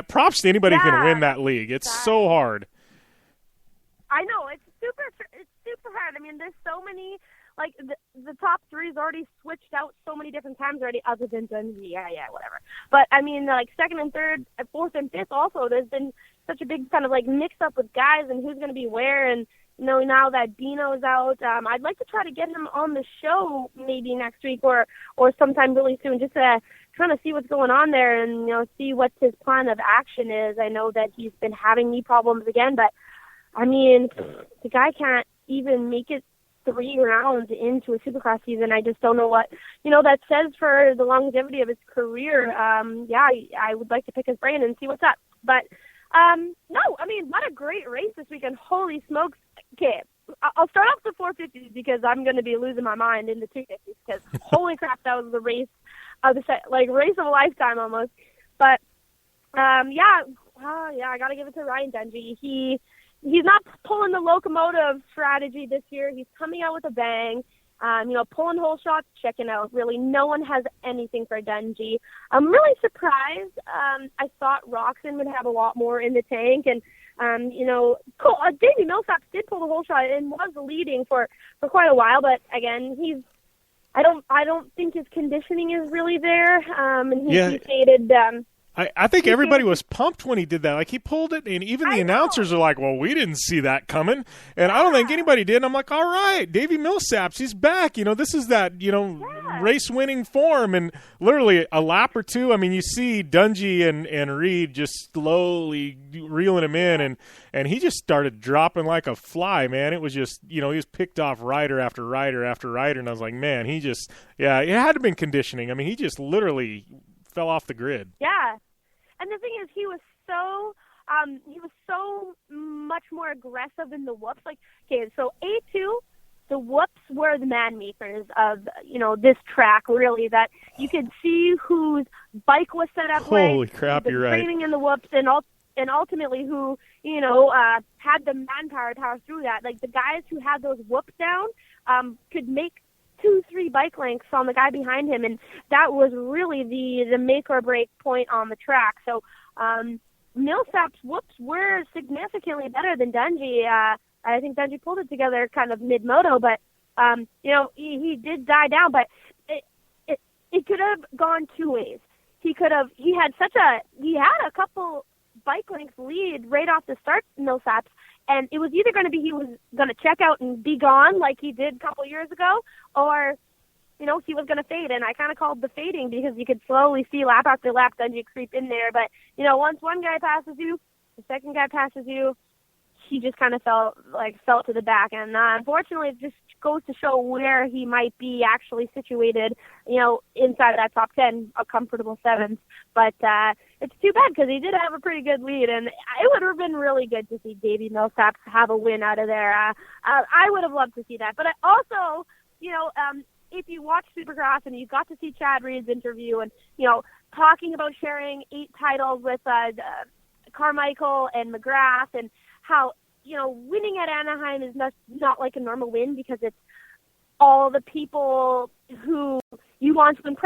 Props to anybody who can win that league. It's so hard. I know, it's super hard. I mean, there's so many. Like, the top 3 is already switched out so many different times already, other than Dundee. Yeah, whatever. But, I mean, like, 2nd and 3rd, 4th and 5th also, there's been such a big kind of, like, mix-up with guys and who's going to be where. And, you know, now that Dino's out, I'd like to try to get him on the show maybe next week or sometime really soon, just to kind of see what's going on there and, you know, see what his plan of action is. I know that he's been having knee problems again, but, I mean, the guy can't even make it 3 rounds into a Supercross season. I just don't know what, you know, that says for the longevity of his career. I would like to pick his brain and see what's up. But, no, I mean, what a great race this weekend. Holy smokes. Okay, I'll start off the 450s because I'm going to be losing my mind in the 250s because holy crap, that was the race of race of a lifetime almost. But, I got to give it to Ryan Dungey. He's not pulling the locomotive strategy this year. He's coming out with a bang. Pulling whole shots, checking out. Really, no one has anything for Dungey. I'm really surprised. I thought Roxon would have a lot more in the tank, and Davey Millsaps did pull the whole shot and was leading for quite a while. But again, I don't think his conditioning is really there. He stated. I think everybody was pumped when he did that. Like, he pulled it, and even the announcers are like, well, we didn't see that coming. And I don't think anybody did. And I'm like, all right, Davey Millsaps, he's back. You know, this is that, race-winning form. And literally a lap or two, I mean, you see Dungey and Reed just slowly reeling him in, and he just started dropping like a fly, man. It was just, he was picked off rider after rider after rider. And I was like, man, it had to have been conditioning. I mean, he just literally fell off the grid. Yeah. And the thing is, he was so much more aggressive in the whoops. Like, okay, so A2, the whoops were the man makers of, this track, really, that you could see whose bike was set up with. Holy crap, you're right. Training in the whoops and ultimately who, had the manpower to power through that. Like, the guys who had those whoops down could make 2-3 bike lengths on the guy behind him, and that was really the make or break point on the track. So Millsap's whoops were significantly better than Dungey. I think Dungey pulled it together kind of mid-moto, but he did die down, but it could have gone 2 ways. He had a couple bike lengths lead right off the start, Millsaps. And it was either going to be he was going to check out and be gone like he did a couple years ago, or, he was going to fade. And I kind of called the fading because you could slowly see lap after lap Dungey creep in there. But, once one guy passes you, the second guy passes you, he just kind of fell to the back. And unfortunately, it just goes to show where he might be actually situated, inside of that top 10, a comfortable 7th. But it's too bad because he did have a pretty good lead, and it would have been really good to see Davey Millsaps have a win out of there. I would have loved to see that. But I also, if you watch Supercross and you got to see Chad Reed's interview and, talking about sharing 8 titles with Carmichael and McGrath and how, winning at Anaheim is not like a normal win because it's all the people who you want to impress,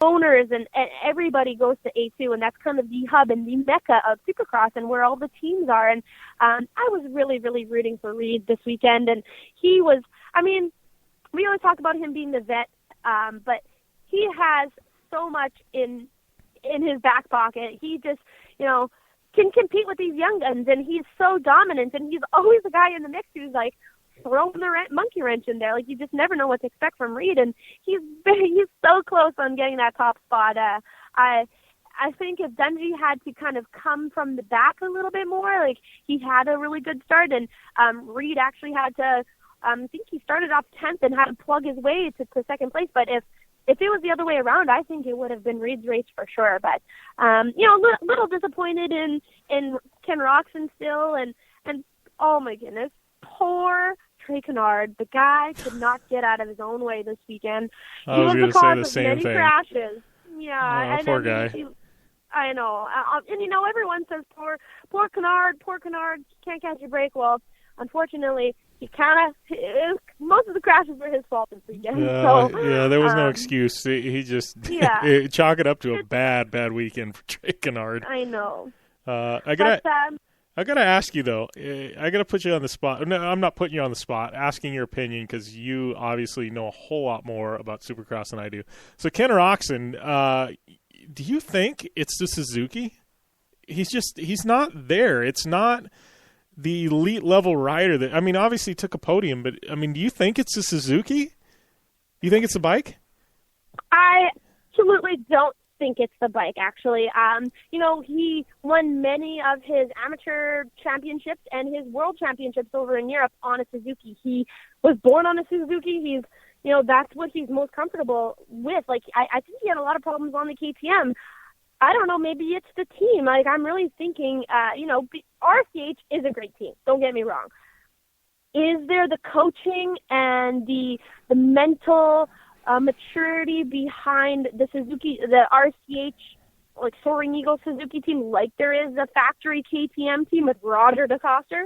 owners and everybody goes to A2, and that's kind of the hub and the mecca of Supercross and where all the teams are. And I was really, really rooting for Reed this weekend, and he was, we always talk about him being the vet, but he has so much in his back pocket. He just, can compete with these young guns, and he's so dominant, and he's always the guy in the mix who's like throwing the monkey wrench in there. Like, you just never know what to expect from Reed, and he's so close on getting that top spot. I think if Dungey had to kind of come from the back a little bit more, like, he had a really good start, and Reed actually had to, I think he started off 10th and had to plug his way to second place. But if it was the other way around, I think it would have been Reed's race for sure. But, little disappointed in Ken Roxon still. And oh, my goodness, poor Trey Kennard. The guy could not get out of his own way this weekend. I was going to say the same thing. Crashes. Yeah. Oh, poor guy. I know. And, everyone says, poor Kennard, can't catch a break. Well, unfortunately, most of the crashes were his fault this weekend. There was no excuse. He just chalk it up to a bad weekend for Trey Kennard. I know. I gotta ask you though. I gotta put you on the spot. No, I'm not putting you on the spot. Asking your opinion because you obviously know a whole lot more about Supercross than I do. So Ken Roczen, do you think it's the Suzuki? He's not there. It's not the elite level rider that, obviously took a podium, but do you think it's the Suzuki? You think it's the bike? I absolutely don't think it's the bike, actually. He won many of his amateur championships and his world championships over in Europe on a Suzuki. He was born on a Suzuki. He's, that's what he's most comfortable with. Like, I think he had a lot of problems on the KTM. I don't know, maybe it's the team. Like, I'm really thinking, RCH is a great team. Don't get me wrong. Is there the coaching and the mental maturity behind the Suzuki, the RCH, like Soaring Eagle Suzuki team, like there is the factory KTM team with Roger DeCoster?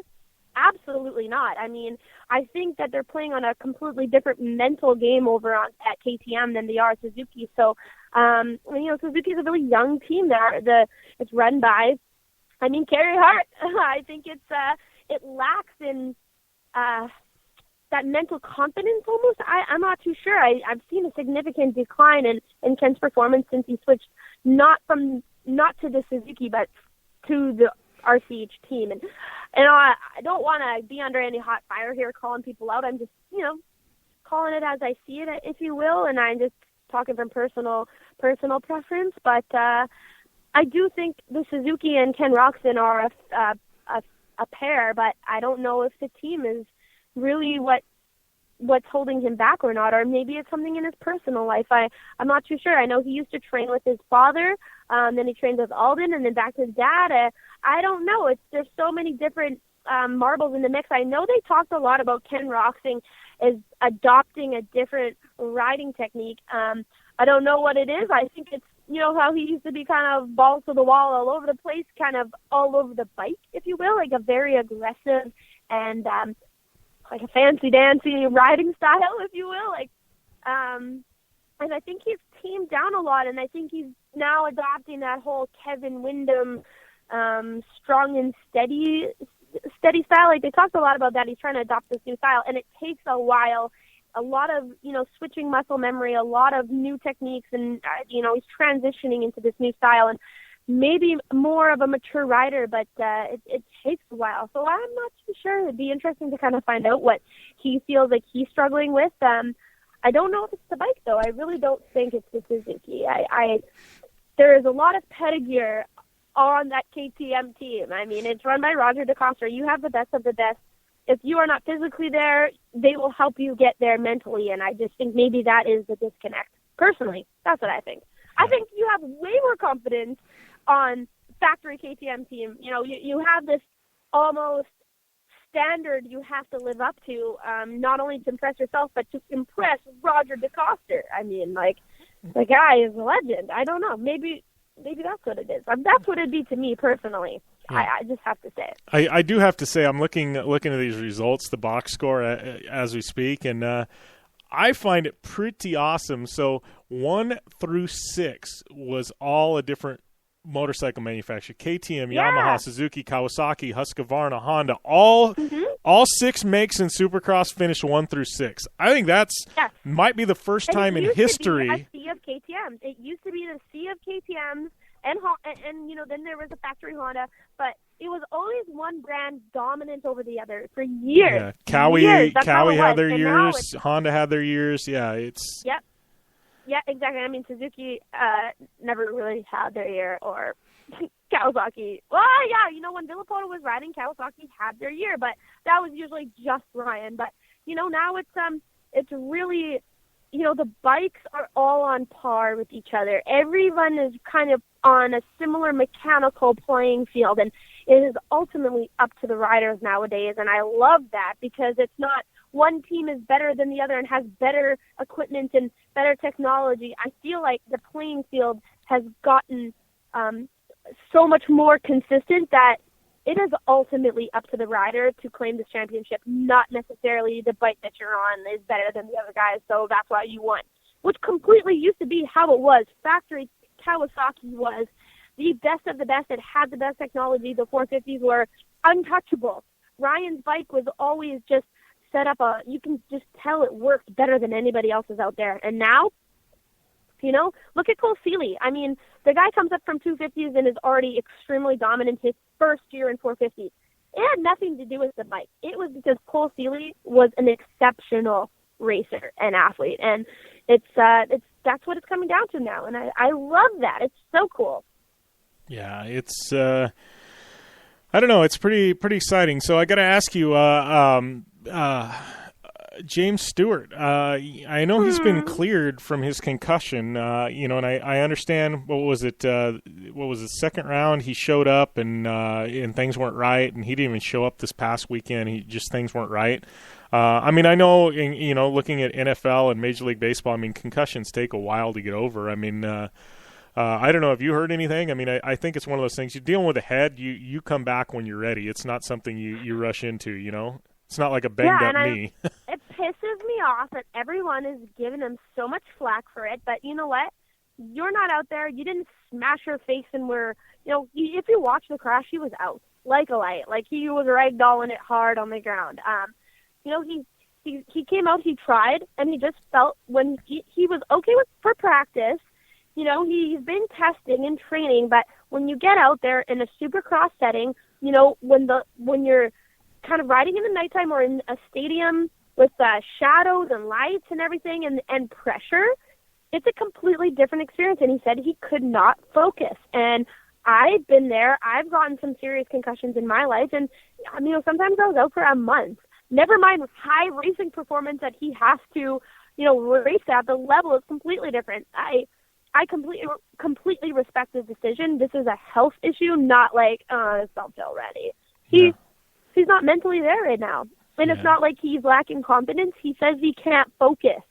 Absolutely not. I think that they're playing on a completely different mental game over at KTM than they are Suzuki. So, Suzuki's a really young team there. It's run by, Carey Hart. I think it lacks in that mental confidence almost. I'm not too sure. I've seen a significant decline in Ken's performance since he switched not to the Suzuki but to the RCH team. And I don't want to be under any hot fire here calling people out. I'm just, calling it as I see it, if you will, and I'm just talking from personal preference. But I do think the Suzuki and Ken Roczen are a pair, but I don't know if the team is really what's holding him back or not, or maybe it's something in his personal life. I'm not too sure. I know he used to train with his father, then he trained with Alden, and then back to his dad. I don't know. There's so many different marbles in the mix. I know they talked a lot about Ken Roczen is adopting a different riding technique. I don't know what it is. I think it's, how he used to be kind of balls to the wall all over the place, kind of all over the bike, if you will, like a very aggressive and like a fancy-dancy riding style, if you will. And I think he's tamed down a lot, and I think he's now adopting that whole Kevin Windham strong and steady style. Like, they talked a lot about that. He's trying to adopt this new style, and it takes a while. A lot of, switching muscle memory, a lot of new techniques, and, he's transitioning into this new style, and maybe more of a mature rider, but it takes a while. So I'm not too sure. It'd be interesting to kind of find out what he feels like he's struggling with. I don't know if it's the bike, though. I really don't think it's the Suzuki. There is a lot of pedigree on that KTM team. It's run by Roger DeCoster. You have the best of the best. If you are not physically there, they will help you get there mentally, and I just think maybe that is the disconnect. Personally, that's what I think. I think you have way more confidence on factory KTM team. You have this almost standard you have to live up to, not only to impress yourself, but to impress Roger DeCoster. The guy is a legend. I don't know. Maybe that's what it is. That's what it'd be to me personally. Yeah. I just have to say it. I do have to say I'm looking at these results, the box score as we speak, and I find it pretty awesome. So 1 through 6 was all a different motorcycle manufacturer: KTM, Yamaha, Suzuki, Kawasaki, Husqvarna, Honda. All 6 makes in Supercross finished 1 through 6. I think might be the first time in history. It used to be a sea of KTMs. It used to be the sea of KTMs, and then there was a factory Honda, but it was always one brand dominant over the other for years. Yeah, Cowie had their years, Honda had their years. Yeah, it's. Yep. Yeah, exactly. Suzuki never really had their year, or Kawasaki. Well, yeah, when Villapoto was riding, Kawasaki had their year, but that was usually just Ryan. But now it's really, the bikes are all on par with each other. Everyone is kind of on a similar mechanical playing field, and it is ultimately up to the riders nowadays. And I love that, because it's not one team is better than the other and has better equipment and better technology. I feel like the playing field has gotten so much more consistent that it is ultimately up to the rider to claim this championship, not necessarily the bike that you're on is better than the other guys, so that's why you won, which completely used to be how it was. Factory Kawasaki was the best of the best. It had the best technology. The 450s were untouchable. Ryan's bike was always just set up you can just tell it worked better than anybody else's out there. And now, look at Cole Seeley. I mean, the guy comes up from 250s and is already extremely dominant his first year in 450s. It had nothing to do with the bike. It was because Cole Seeley was an exceptional racer and athlete. And that's what it's coming down to now. And I love that. It's so cool. Yeah, it's I don't know. It's pretty exciting. So I got to ask you, James Stewart. I know he's been cleared from his concussion. And I understand. What was it? Second round? He showed up and things weren't right, and he didn't even show up this past weekend. Things weren't right. I know, looking at NFL and Major League Baseball. I mean, concussions take a while to get over. I mean. I don't know if you heard anything. I mean, I think it's one of those things. You're dealing with a head. You come back when you're ready. It's not something you rush into, It's not like a banged-up knee. It pisses me off that everyone is giving him so much flack for it. But you know what? You're not out there. You didn't smash your face and if you watch the crash, he was out like a light. Like he was ragdolling it hard on the ground. He came out, he tried, and he just felt when he was okay for practice. He's been testing and training, but when you get out there in a supercross setting, when you're kind of riding in the nighttime or in a stadium with shadows and lights and everything and pressure, it's a completely different experience. And he said he could not focus. And I've been there. I've gotten some serious concussions in my life. And, sometimes I was out for a month. Never mind high racing performance that he has to, race at. The level is completely different. I completely respect his decision. This is a health issue, not like, I don't feel ready. He's not mentally there right now. And it's not like he's lacking confidence. He says he can't focus.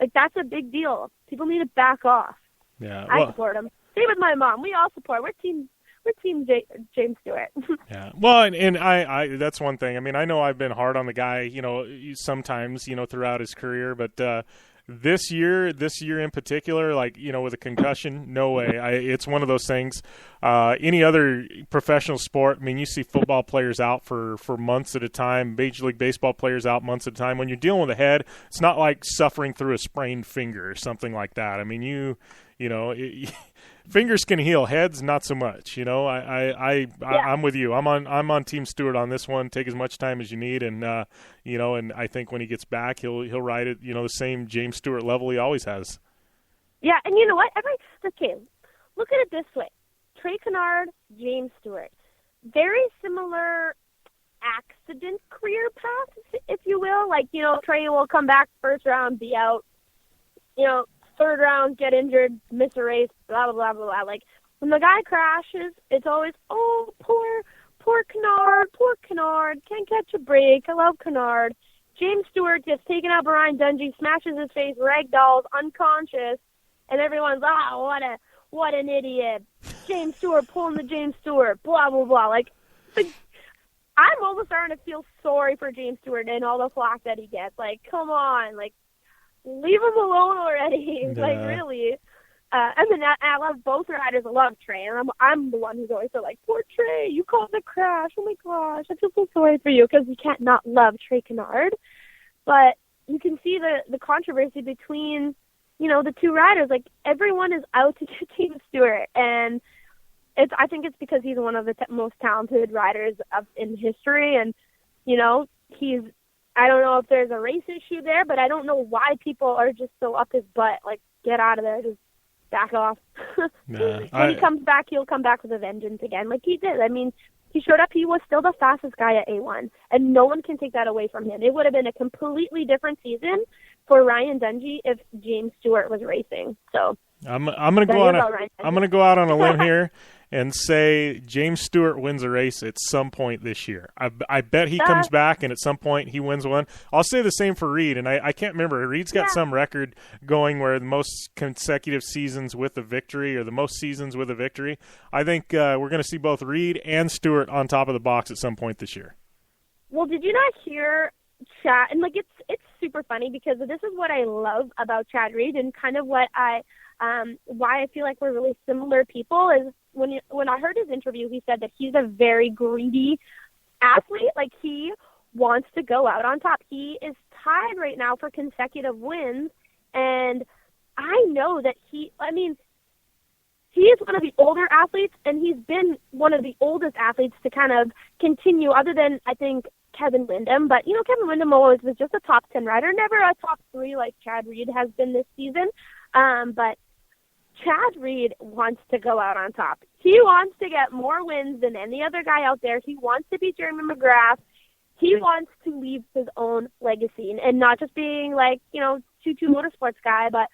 Like, that's a big deal. People need to back off. Yeah, I support him. Same with my mom. We all support. We're team James Stewart. Yeah. Well, and I that's one thing. I mean, I know I've been hard on the guy, sometimes, throughout his career, but this year in particular, with a concussion, no way. It's one of those things. Any other professional sport, I mean, you see football players out for months at a time, Major League Baseball players out months at a time. When you're dealing with a head, it's not like suffering through a sprained finger or something like that. I mean, fingers can heal, heads not so much. I'm with you. I'm on Team Stewart on this one. Take as much time as you need, and and I think when he gets back, he'll ride it the same James Stewart level he always has. Yeah, and you know what? Look at it this way: Trey Canard, James Stewart, very similar accident career paths, if you will. Trey will come back first round, be out. Third round, get injured, miss a race, blah, blah, blah, blah, blah. Like, when the guy crashes, it's always, oh, poor Canard, can't catch a break, I love Canard. James Stewart gets taken out by Ryan Dungey, smashes his face, ragdolls, unconscious, and everyone's, what an idiot. James Stewart pulling the James Stewart, blah, blah, blah. I'm almost starting to feel sorry for James Stewart and all the flack that he gets. Come on, leave him alone already. Really. I love both riders. I love Trey, and I'm the one who's always so poor Trey, you caused the crash. Oh my gosh, I feel so sorry for you, because you can't not love Trey Canard. But you can see the controversy between, the two riders. Everyone is out to get James Stewart, and I think it's because he's one of the most talented riders in history, and I don't know if there's a race issue there, but I don't know why people are just so up his butt. Get out of there. Just back off. When he comes back, he'll come back with a vengeance again, like he did. I mean, he showed up. He was still the fastest guy at A1, and no one can take that away from him. It would have been a completely different season for Ryan Dungey if James Stewart was racing. So I'm going to go out on a limb here and say James Stewart wins a race at some point this year. I bet he comes back, and at some point he wins one. I'll say the same for Reed, and I can't remember. Reed's got some record going where the most consecutive seasons with a victory or the most seasons with a victory. I think we're going to see both Reed and Stewart on top of the box at some point this year. Well, did you not hear Chad? And like it's super funny because this is what I love about Chad Reed, and kind of what why I feel like we're really similar people is when I heard his interview, he said that he's a very greedy athlete. Like, he wants to go out on top. He is tied right now for consecutive wins, and I know that he is one of the older athletes, and he's been one of the oldest athletes to kind of continue, other than, I think, Kevin Windham. But, Kevin Windham always was just a top 10 rider, never a top 3 like Chad Reed has been this season. But Chad Reed wants to go out on top. He wants to get more wins than any other guy out there. He wants to be Jeremy McGrath. He wants to leave his own legacy, and not just being like, 2-2 motorsports guy, but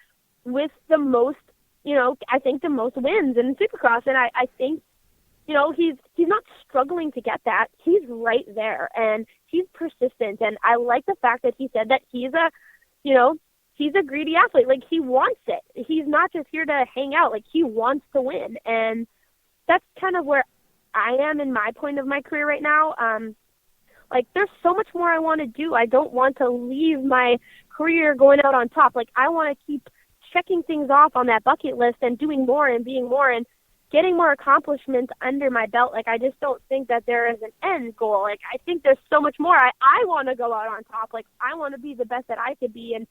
with the most, I think the most wins in Supercross. And I think, he's not struggling to get that. He's right there, and he's persistent. And I like the fact that he said that he's a greedy athlete. Like, he wants it. He's not just here to hang out. Like, he wants to win. And that's kind of where I am in my point of my career right now. Like, there's so much more I want to do. I don't want to leave my career going out on top. Like, I want to keep checking things off on that bucket list and doing more and being more and getting more accomplishments under my belt. Like, I just don't think that there is an end goal. Like, I think there's so much more. I want to go out on top. Like, I want to be the best that I could be and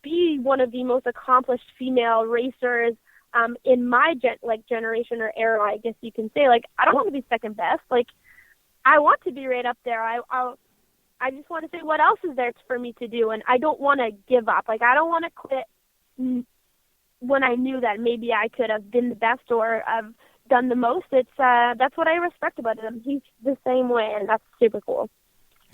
be one of the most accomplished female racers in my generation or era, I guess you can say. Like, I don't want to be second best. Like, I want to be right up there. I just want to say, what else is there for me to do? And I don't want to give up. Like, I don't want to quit when I knew that maybe I could have been the best or have done the most. That's what I respect about him. He's the same way, and that's super cool.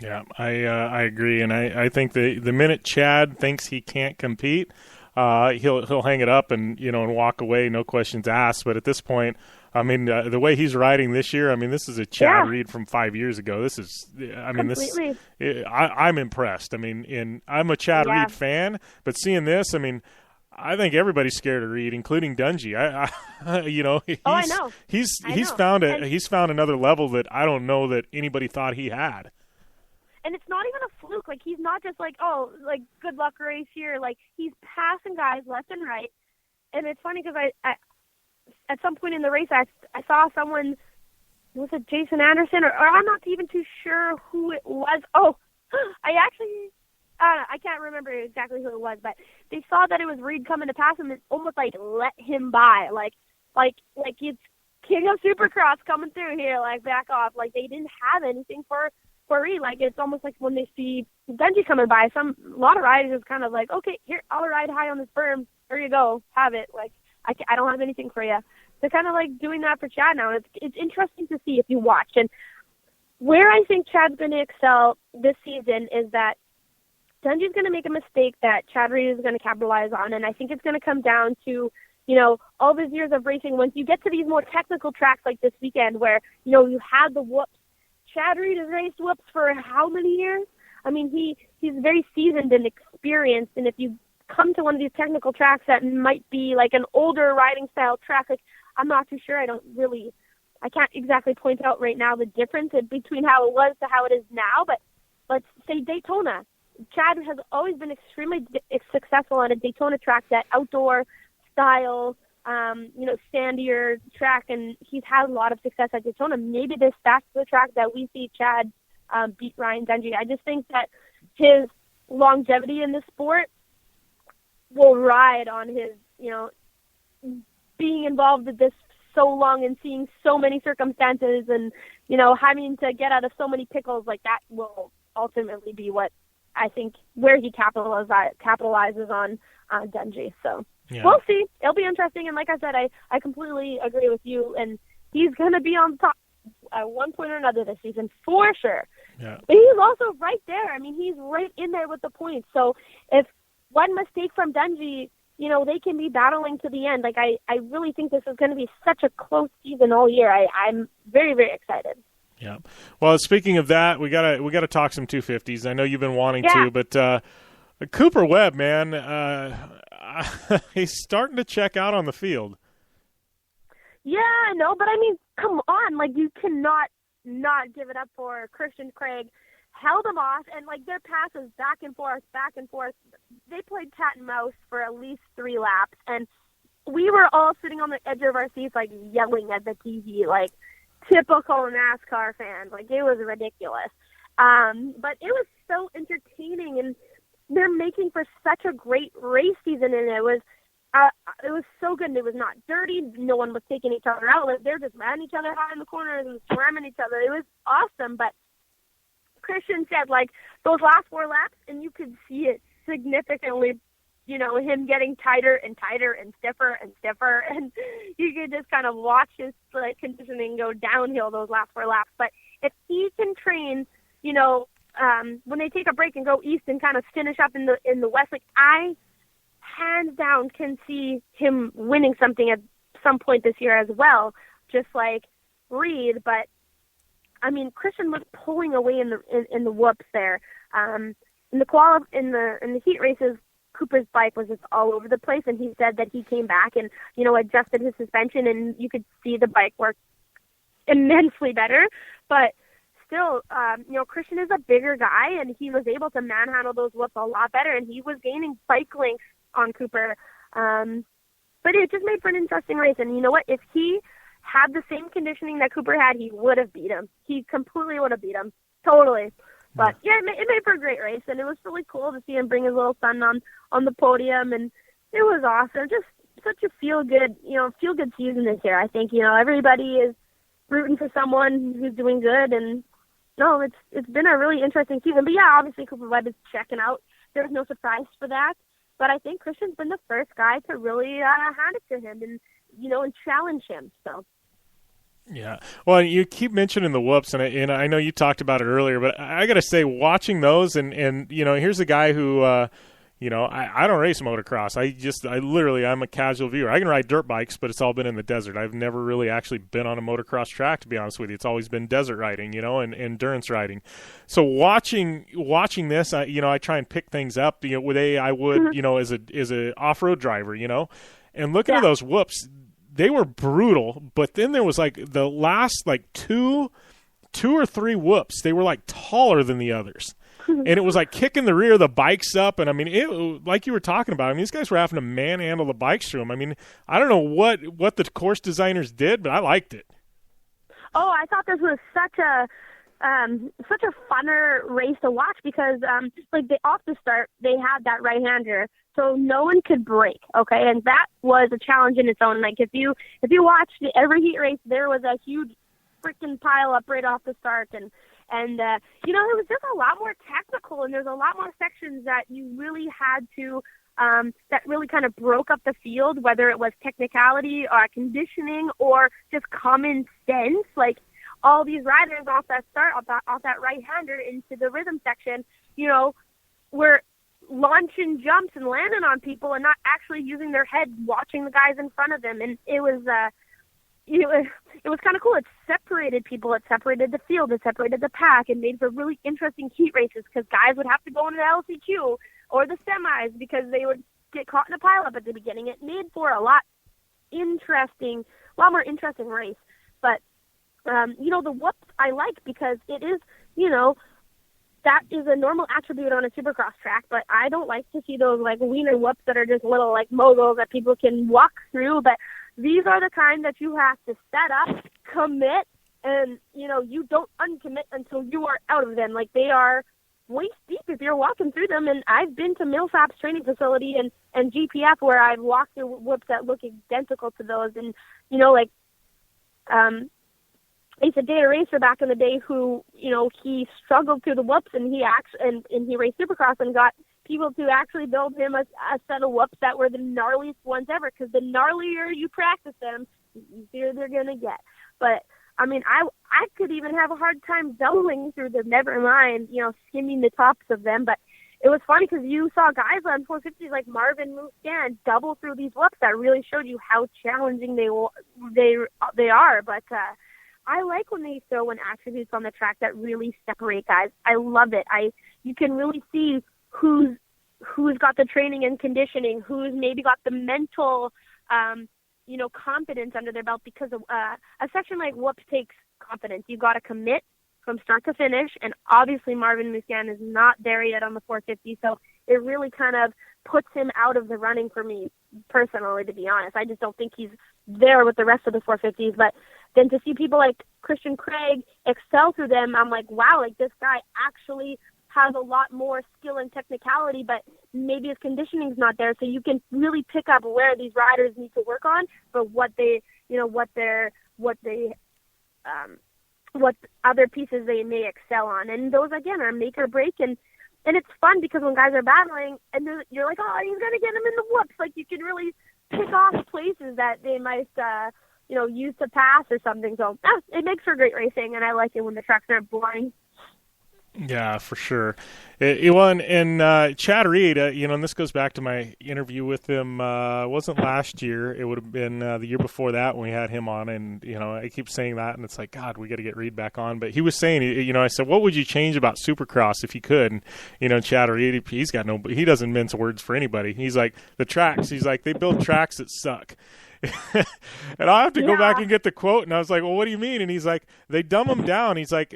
Yeah, I agree, and I think the minute Chad thinks he can't compete, he'll hang it up and and walk away, no questions asked. But at this point, I mean, the way he's riding this year, I mean, this is a Chad Reed from 5 years ago. This is, I mean, completely. I'm impressed. I mean, I'm a Chad Reed fan, but seeing this, I mean, I think everybody's scared of Reed, including Dungey. I know. He's found another level that I don't know that anybody thought he had. And it's not even a fluke. Like, he's not just like, oh, like, good luck race here. Like, he's passing guys left and right. And it's funny because I at some point in the race, I saw someone, was it Jason Anderson? Or I'm not even too sure who it was. Oh, I can't remember exactly who it was, but they saw that it was Reed coming to pass him and almost, like, let him by. Like it's King of Supercross coming through here, like, back off. Like, they didn't have anything for Reed. Like, it's almost like when they see Dungey coming by, a lot of riders is kind of like, okay, here, I'll ride high on this berm. Here you go, have it. Like, I don't have anything for you. They're kind of like doing that for Chad now. It's interesting to see if you watch. And where I think Chad's going to excel this season is that Dungey's going to make a mistake that Chad Reed is going to capitalize on, and I think it's going to come down to, all these years of racing. Once you get to these more technical tracks like this weekend where, you had the whoops. Chad Reed has raced whoops for how many years? I mean, he's very seasoned and experienced, and if you come to one of these technical tracks that might be like an older riding style track, like, I'm not too sure. I can't exactly point out right now the difference between how it was to how it is now, but let's say Daytona. Chad has always been extremely successful on a Daytona track, that outdoor style, sandier track, and he's had a lot of success at Daytona. Maybe that's the track that we see Chad beat Ryan Dungey. I just think that his longevity in the sport will ride on his, being involved with this so long and seeing so many circumstances and, having to get out of so many pickles. Like, that will ultimately be what I think where he capitalizes on Dungey. So we'll see. It'll be interesting. And like I said, I completely agree with you. And he's going to be on top at one point or another this season for sure. Yeah. But he's also right there. I mean, he's right in there with the points. So if one mistake from Dungey, they can be battling to the end. Like, I really think this is going to be such a close season all year. I'm very, very excited. Yeah. Well, speaking of that, we gotta talk some 250s. I know you've been wanting to, but Cooper Webb, man, he's starting to check out on the field. Yeah, I know, but I mean, come on, like, you cannot not give it up for Christian Craig. Held them off, and like their passes back and forth. They played cat and mouse for at least 3 laps, and we were all sitting on the edge of our seats, like yelling at the TV, like typical NASCAR fans. Like, it was ridiculous. But it was so entertaining, and they're making for such a great race season, and it was so good. And it was not dirty. No one was taking each other out. Like, they're just riding each other high in the corners and slamming each other. It was awesome, but Christian said, like, those last 4 laps, and you could see it significantly, him getting tighter and tighter and stiffer, and you could just kind of watch his conditioning go downhill those last 4 laps. But if he can train, when they take a break and go east and kind of finish up in the west, like, I hands down can see him winning something at some point this year as well, just like Reed. But I mean, Christian was pulling away in the whoops there. In the heat races, Cooper's bike was just all over the place, and he said that he came back and adjusted his suspension, and you could see the bike work immensely better. But still, Christian is a bigger guy, and he was able to manhandle those whoops a lot better, and he was gaining bike length on Cooper. But it just made for an interesting race. And you know what? If he had the same conditioning that Cooper had, he would have beat him. He completely would have beat him. Totally. But yeah, it made for a great race, and it was really cool to see him bring his little son on the podium, and it was awesome. Just such a feel good season this year. I think, everybody is rooting for someone who's doing good, and no, it's been a really interesting season. But yeah, obviously Cooper Webb is checking out. There's no surprise for that. But I think Christian's been the first guy to really hand it to him and challenge him. So. Yeah. Well, you keep mentioning the whoops, and I know you talked about it earlier, but I got to say, watching those, and here's a guy who, I don't race motocross. I'm a casual viewer. I can ride dirt bikes, but it's all been in the desert. I've never really actually been on a motocross track, to be honest with you. It's always been desert riding, and endurance riding. So watching this, I try and pick things up, with I would, as a off-road driver, and looking at those whoops, they were brutal, but then there was like the last two or three whoops. They were like taller than the others. And it was like kicking the rear of the bikes up. And I mean, it, like you were talking about, I mean, these guys were having to manhandle the bikes through them. I mean, I don't know what the course designers did, but I liked it. Oh, I thought this was such a funner race to watch because, off the start, they had that right-hander, so no one could break, okay? And that was a challenge in its own. Like, if you watched every heat race, there was a huge freaking pile up right off the start, and it was just a lot more technical, and there's a lot more sections that you really had to, that really kind of broke up the field, whether it was technicality or conditioning or just common sense. Like, all these riders off that start, off that right-hander into the rhythm section, were launching jumps and landing on people and not actually using their head, watching the guys in front of them. And it was kind of cool. It separated people. It separated the field. It separated the pack and made for really interesting heat races because guys would have to go into the LCQ or the semis because they would get caught in a pileup at the beginning. It made for a lot more interesting race. But the whoops I like because it is, that is a normal attribute on a supercross track, but I don't like to see those wiener whoops that are just little moguls that people can walk through. But these are the kind that you have to set up, commit, and you don't uncommit until you are out of them. Like, they are waist deep if you're walking through them. And I've been to Millsap's training facility and GPF where I've walked through whoops that look identical to those. And it's a data racer back in the day who, he struggled through the whoops and he raced Supercross and got people to actually build him a set of whoops that were the gnarliest ones ever. Because the gnarlier you practice them, the easier they're going to get. But, I mean, I could even have a hard time doubling through them, never mind, skimming the tops of them. But it was funny because you saw guys on 450s like Marvin Muscan double through these whoops. That really showed you how challenging they are. But I like when they throw in attributes on the track that really separate guys. I love it. You can really see who's got the training and conditioning, who's maybe got the mental, confidence under their belt, because a section like whoops takes confidence. You got to commit from start to finish, and obviously Marvin Muscan is not there yet on the 450, so it really kind of puts him out of the running for me personally, to be honest. I just don't think he's there with the rest of the 450s, but then to see people like Christian Craig excel through them, I'm like, wow, like this guy actually has a lot more skill and technicality, but maybe his conditioning's not there, so you can really pick up where these riders need to work on, but what other pieces they may excel on. And those, again, are make or break. And it's fun because when guys are battling and you're like, oh, he's going to get him in the whoops. Like, you can really pick off places that they might, use to pass or something. So it makes for great racing, and I like it when the tracks aren't boring. Yeah, for sure. And Chad Reed, and this goes back to my interview with him. It wasn't last year. It would have been the year before that when we had him on. And, I keep saying that, and it's like, God, we got to get Reed back on. But he was saying, I said, what would you change about Supercross if you could? And, Chad Reed, he doesn't mince words for anybody. He's like, the tracks. He's like, they build tracks that suck. And I'll have to go back and get the quote. And I was like, well, what do you mean? And he's like, they dumb them down. He's like,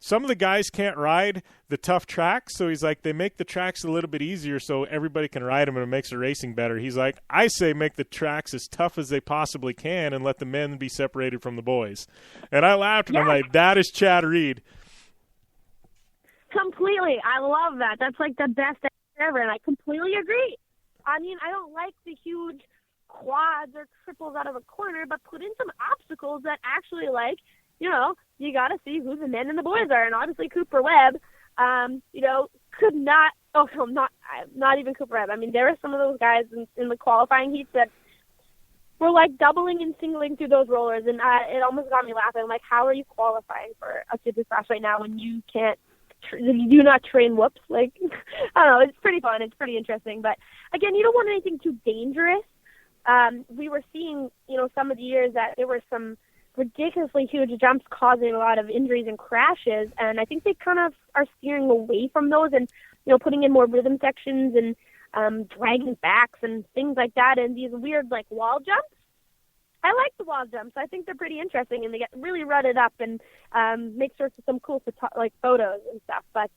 some of the guys can't ride the tough tracks, so he's like, they make the tracks a little bit easier so everybody can ride them and it makes the racing better. He's like, I say make the tracks as tough as they possibly can and let the men be separated from the boys. And I laughed, and I'm like, that is Chad Reed. Completely. I love that. That's like the best ever, and I completely agree. I mean, I don't like the huge quads or triples out of a corner, but put in some obstacles that actually, you got to see who the men and the boys are. And obviously Cooper Webb, could not even Cooper Webb. I mean, there were some of those guys in the qualifying heats that were like doubling and singling through those rollers. And it almost got me laughing. I'm like, how are you qualifying for a Supercross right now when you you do not train whoops? Like, I don't know. It's pretty fun. It's pretty interesting. But again, you don't want anything too dangerous. We were seeing, some of the years that there were some ridiculously huge jumps causing a lot of injuries and crashes, and I think they kind of are steering away from those and putting in more rhythm sections and dragging backs and things like that, and these weird like wall jumps. I like the wall jumps. I think they're pretty interesting, and they get really rutted up and make sorts of some cool photos and stuff. But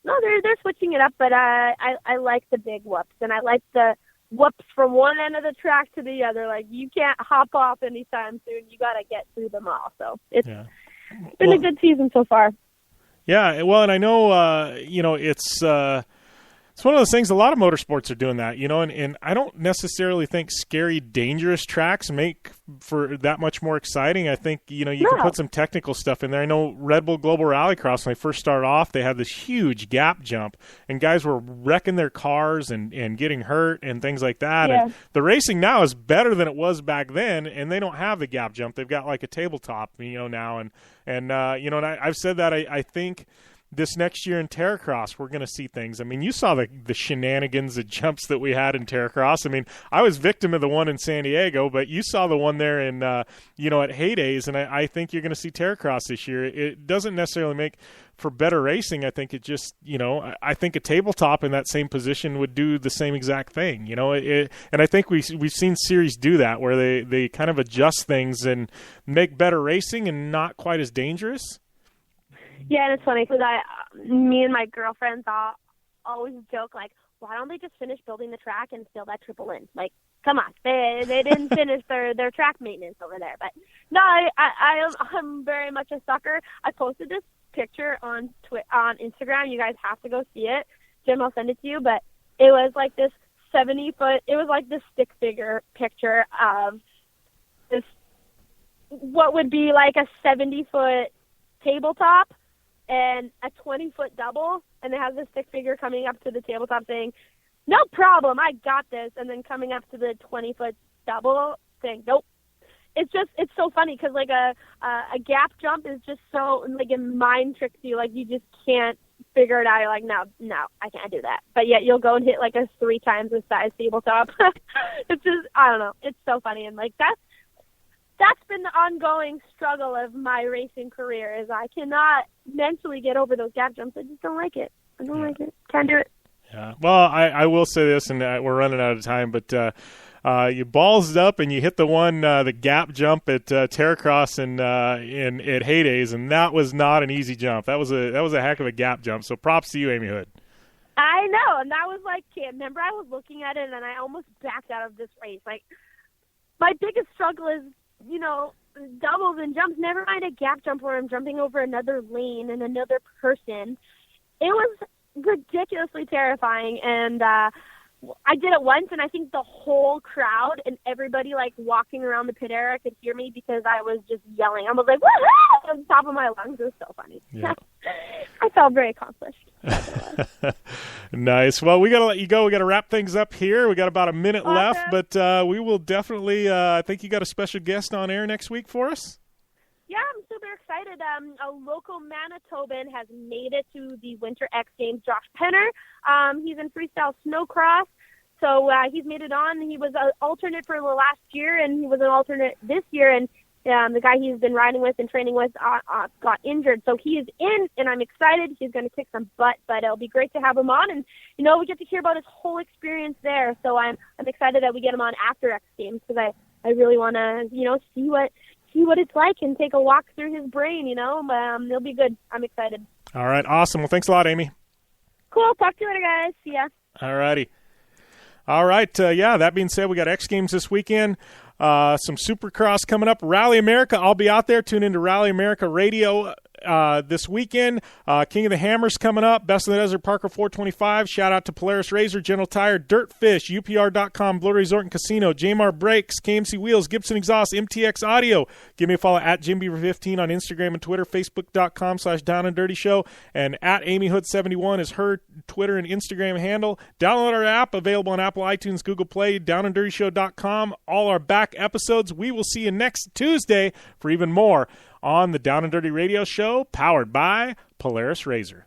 no, they're switching it up. But I like the big whoops, and I like the whoops from one end of the track to the other. Like, you can't hop off anytime soon. You got to get through them all. So it's been a good season so far. Yeah, well, and I know, it's one of those things, a lot of motorsports are doing that, and I don't necessarily think scary, dangerous tracks make for that much more exciting. I think, you can put some technical stuff in there. I know Red Bull Global Rallycross, when they first started off, they had this huge gap jump, and guys were wrecking their cars and getting hurt and things like that. Yeah. And the racing now is better than it was back then, and they don't have the gap jump. They've got like a tabletop, now, and I've said that I think this next year in Terracross, we're going to see things. I mean, you saw the shenanigans, the jumps that we had in Terracross. I mean, I was victim of the one in San Diego, but you saw the one there in, at Heydays, and I think you're going to see Terracross this year. It doesn't necessarily make for better racing. I think it just, I think a tabletop in that same position would do the same exact thing, and I think we've seen series do that, where they kind of adjust things and make better racing and not quite as dangerous. Yeah, and it's funny because me and my girlfriends always joke, like, why don't they just finish building the track and fill that triple in? Like, come on, they didn't finish their track maintenance over there. But no, I'm very much a sucker. I posted this picture on Instagram. You guys have to go see it. Jim, I'll send it to you. But it was like this 70-foot. It was like this stick figure picture of this, what would be like a 70-foot tabletop and a 20-foot double, and it has this stick figure coming up to the tabletop saying, "No problem, I got this," and then coming up to the 20-foot double saying, "Nope." It's so funny because like a gap jump is just so, like, it mind tricks you. Like, you just can't figure it out. You're like, no, I can't do that. But yet you'll go and hit like a 3 times the size tabletop. It's just, I don't know. It's so funny. And like that's been the ongoing struggle of my racing career is I cannot mentally get over those gap jumps. I just don't like it. I don't like it. Can't do it. Yeah. Well, I will say this, and we're running out of time, but you ballsed up and you hit the gap jump at Terracross and at Heydays, and that was not an easy jump. That was a heck of a gap jump. So props to you, Ami Houde. I know, and that was like, remember I was looking at it and I almost backed out of this race. Like, my biggest struggle is, doubles and jumps. Never mind a gap jump where I'm jumping over another lane and another person. It was ridiculously terrifying, and I did it once, and I think the whole crowd and everybody like walking around the pit area could hear me because I was just yelling. I was like, woohoo! On the top of my lungs. It was so funny. Yeah. I felt very accomplished. Nice. Well, we got to let you go. We got to wrap things up here. We got about a minute left, but we will definitely, I think you got a special guest on air next week for us. Yeah, I'm super excited. A local Manitoban has made it to the Winter X Games, Josh Penner. He's in freestyle snowcross, so he's made it on. He was an alternate for the last year, and he was an alternate this year, and the guy he's been riding with and training with got injured. So he is in, and I'm excited. He's going to kick some butt, but it'll be great to have him on, and, we get to hear about his whole experience there. So I'm excited that we get him on after X Games because I really want to, see what it's like and take a walk through his brain, It'll be good. I'm excited. All right. Awesome. Well, thanks a lot, Amy. Cool. Talk to you later, guys. See ya. All righty. All right. That being said, we got X Games this weekend. Some Supercross coming up. Rally America. I'll be out there. Tune into Rally America Radio this weekend. King of the Hammers coming up. Best of the Desert Parker 425. Shout out to Polaris Razor, General Tire, DirtFish, UPR.com, Blue Resort and Casino, Jmar Brakes, KMC Wheels, Gibson Exhaust, MTX Audio. Give me a follow at JimBeaver15 on Instagram and Twitter, Facebook.com/Down and Dirty Show, and at AmiHood71 is her Twitter and Instagram handle. Download our app, available on Apple, iTunes, Google Play, DownandDirtyShow.com. All our back episodes. We will see you next Tuesday for even more on the Down and Dirty Radio Show, powered by Polaris Razor.